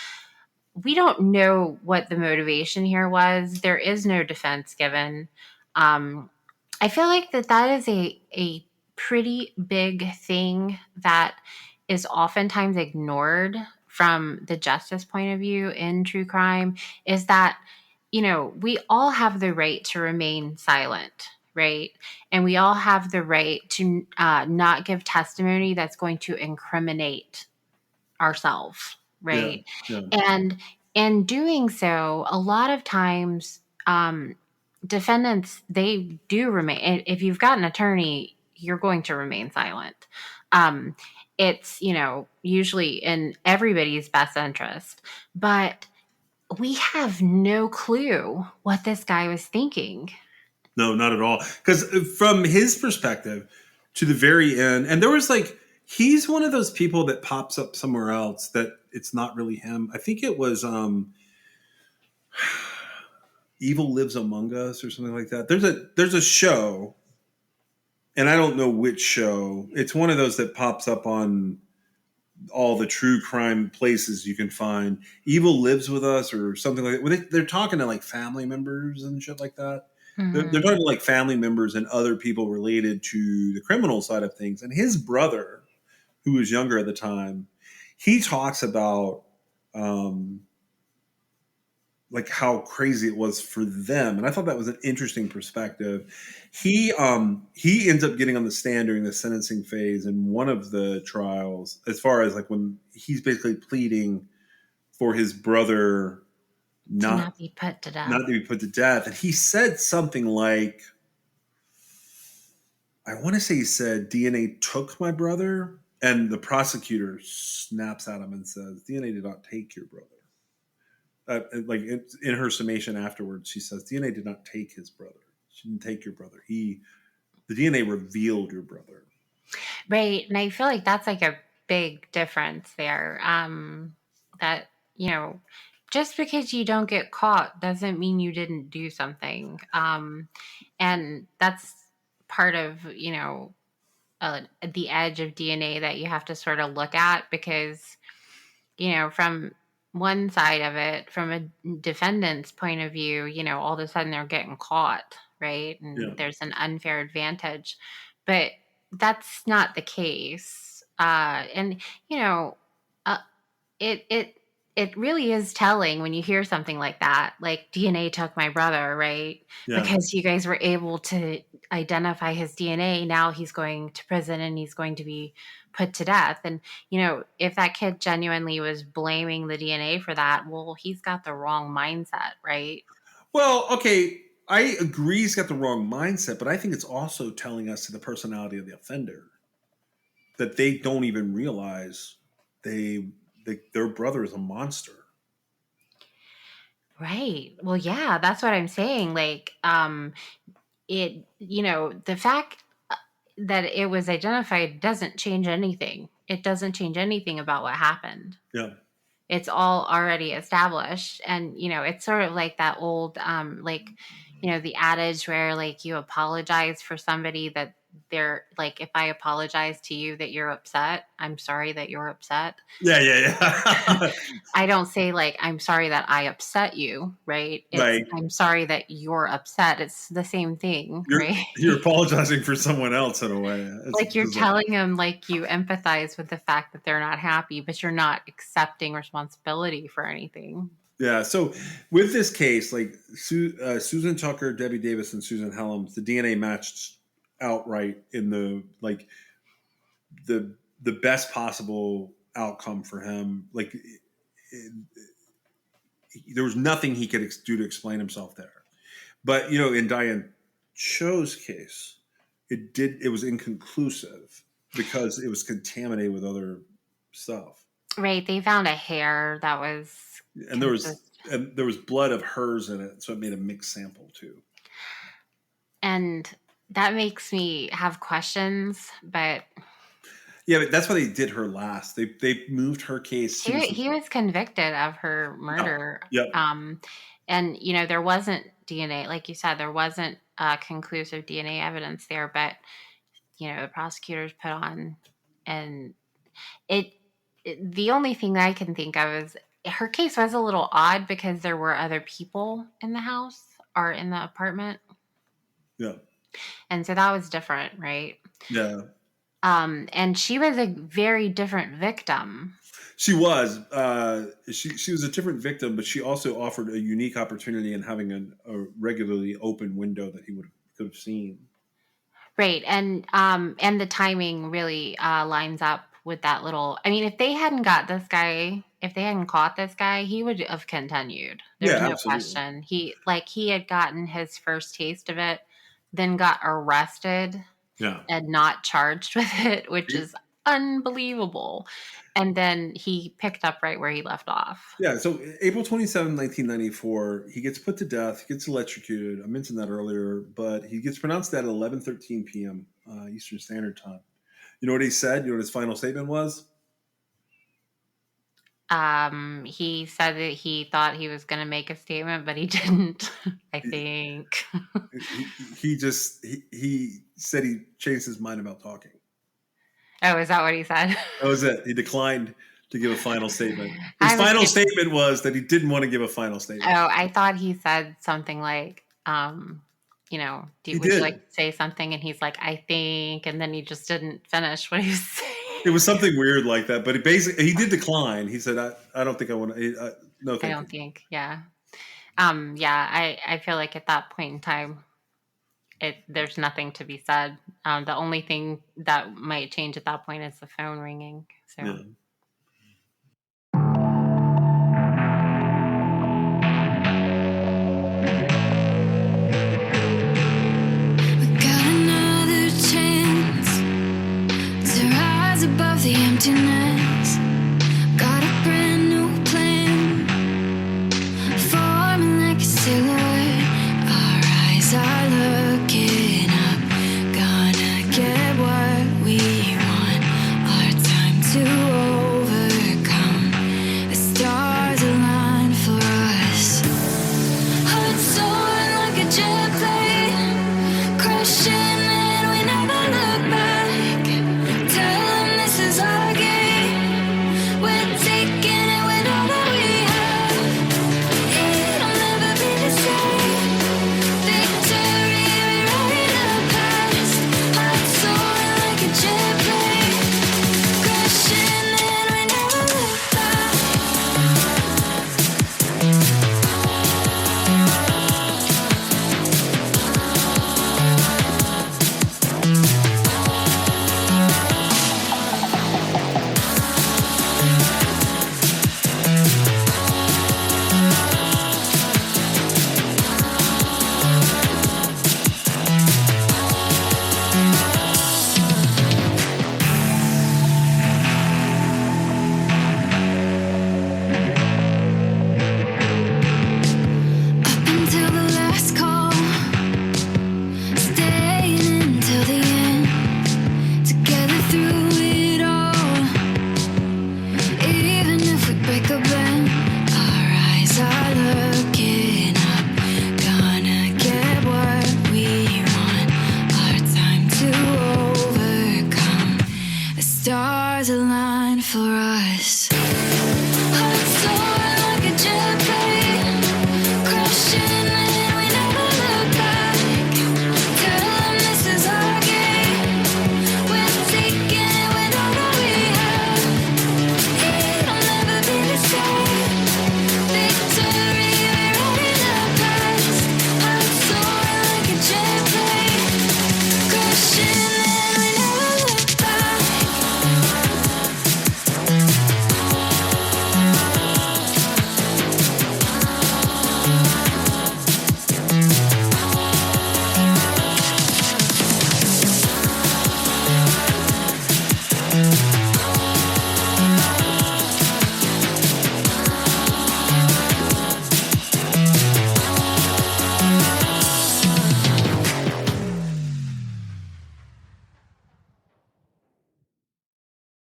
we don't know what the motivation here was. There is no defense given. I feel like that is a pretty big thing that is oftentimes ignored from the justice point of view in true crime is that we all have the right to remain silent, right? And we all have the right to not give testimony that's going to incriminate ourselves, right? Yeah. And in doing so, a lot of times defendants, they do remain, if you've got an attorney, you're going to remain silent. It's usually in everybody's best interest, but we have no clue what this guy was thinking. No, not at all. Because from his perspective to the very end, and there was he's one of those people that pops up somewhere else that it's not really him. I think it was Evil Lives Among Us or something like that. There's a show, and I don't know which show. It's one of those that pops up on all the true crime places you can find. Evil Lives With Us or something like that. They're talking to family members and shit like that. Mm-hmm. They're talking to family members and other people related to the criminal side of things. And his brother, who was younger at the time, he talks about how crazy it was for them. And I thought that was an interesting perspective. He ends up getting on the stand during the sentencing phase in one of the trials, as far as when he's basically pleading for his brother not to be put to death. Not to be put to death. And he said something like, I want to say he said, DNA took my brother. And the prosecutor snaps at him and says, DNA did not take your brother. In her summation afterwards, she says, DNA did not take his brother. She didn't take your brother. The DNA revealed your brother. Right. And I feel like that's a big difference there. That, just because you don't get caught doesn't mean you didn't do something. And that's part of, the edge of DNA that you have to sort of look at because, from one side of it, from a defendant's point of view, all of a sudden they're getting caught, right? Yeah. And there's an unfair advantage. But that's not the case. And, uh, it really is telling when you hear something like that, like DNA took my brother, right? Yeah. Because you guys were able to identify his DNA. Now he's going to prison and he's going to be put to death. And, if that kid genuinely was blaming the DNA for that, well, he's got the wrong mindset, right? Well, okay, I agree he's got the wrong mindset, but I think it's also telling us to the personality of the offender that they don't even realize their brother is a monster. Right. Well, yeah, that's what I'm saying. Like, the fact that it was identified doesn't change anything. It doesn't change anything about what happened. Yeah. It's all already established. And, it's sort of like that old, the adage where, like, you apologize for somebody that they're like, if I apologize to you that you're upset, I'm sorry that you're upset. Yeah. I don't say, like, I'm sorry that I upset you, right? It's, Right. I'm sorry that you're upset. It's the same thing, right? You're apologizing for someone else in a way. It's Like, you're bizarre. telling them, like, you empathize with the fact that they're not happy, but you're not accepting responsibility for anything. Yeah. So with this case, like Susan Tucker, Debbie Davis, and Susan Helms, the DNA matched outright in the best possible outcome for him. Like there was nothing he could do to explain himself there. But in Diane Cho's case, it was inconclusive because it was contaminated with other stuff. Right. They found a hair that was, and there was blood of hers in it, so it made a mixed sample too. And that makes me have questions, but yeah, but that's why they did her last. They moved her case. He was convicted of her murder. Yep. And there wasn't DNA, like you said, there wasn't conclusive DNA evidence there, but the prosecutors put on, and the only thing I can think of is her case was a little odd because there were other people in the house or in the apartment. Yeah. And so that was different, right? Yeah. And she was a very different victim. She was. She was a different victim, but she also offered a unique opportunity in having a regularly open window that he could have seen. Right, and the timing really lines up with that little. I mean, if they hadn't caught this guy, he would have continued. There's no absolutely. question. He had gotten his first taste of it, then got arrested. Yeah. And not charged with it, which is unbelievable. And then he picked up right where he left off. Yeah, so April 27, 1994, he gets put to death, he gets electrocuted. I mentioned that earlier, but he gets pronounced dead at 11:13 p.m. Eastern Standard Time. You know what he said? You know what his final statement was? He said that he thought he was going to make a statement, but he didn't, I think. he said he changed his mind about talking. Oh, is that what he said? That was it. He declined to give a final statement. His final statement was that he didn't want to give a final statement. Oh, I thought he said something like, would you like to say something? And he's like, I think, and then he just didn't finish what he was saying. It was something weird like that, but he did decline. He said, I don't think I want to, no, thank you. I don't think, yeah. I feel like at that point in time, there's nothing to be said. The only thing that might change at that point is the phone ringing. So. Yeah.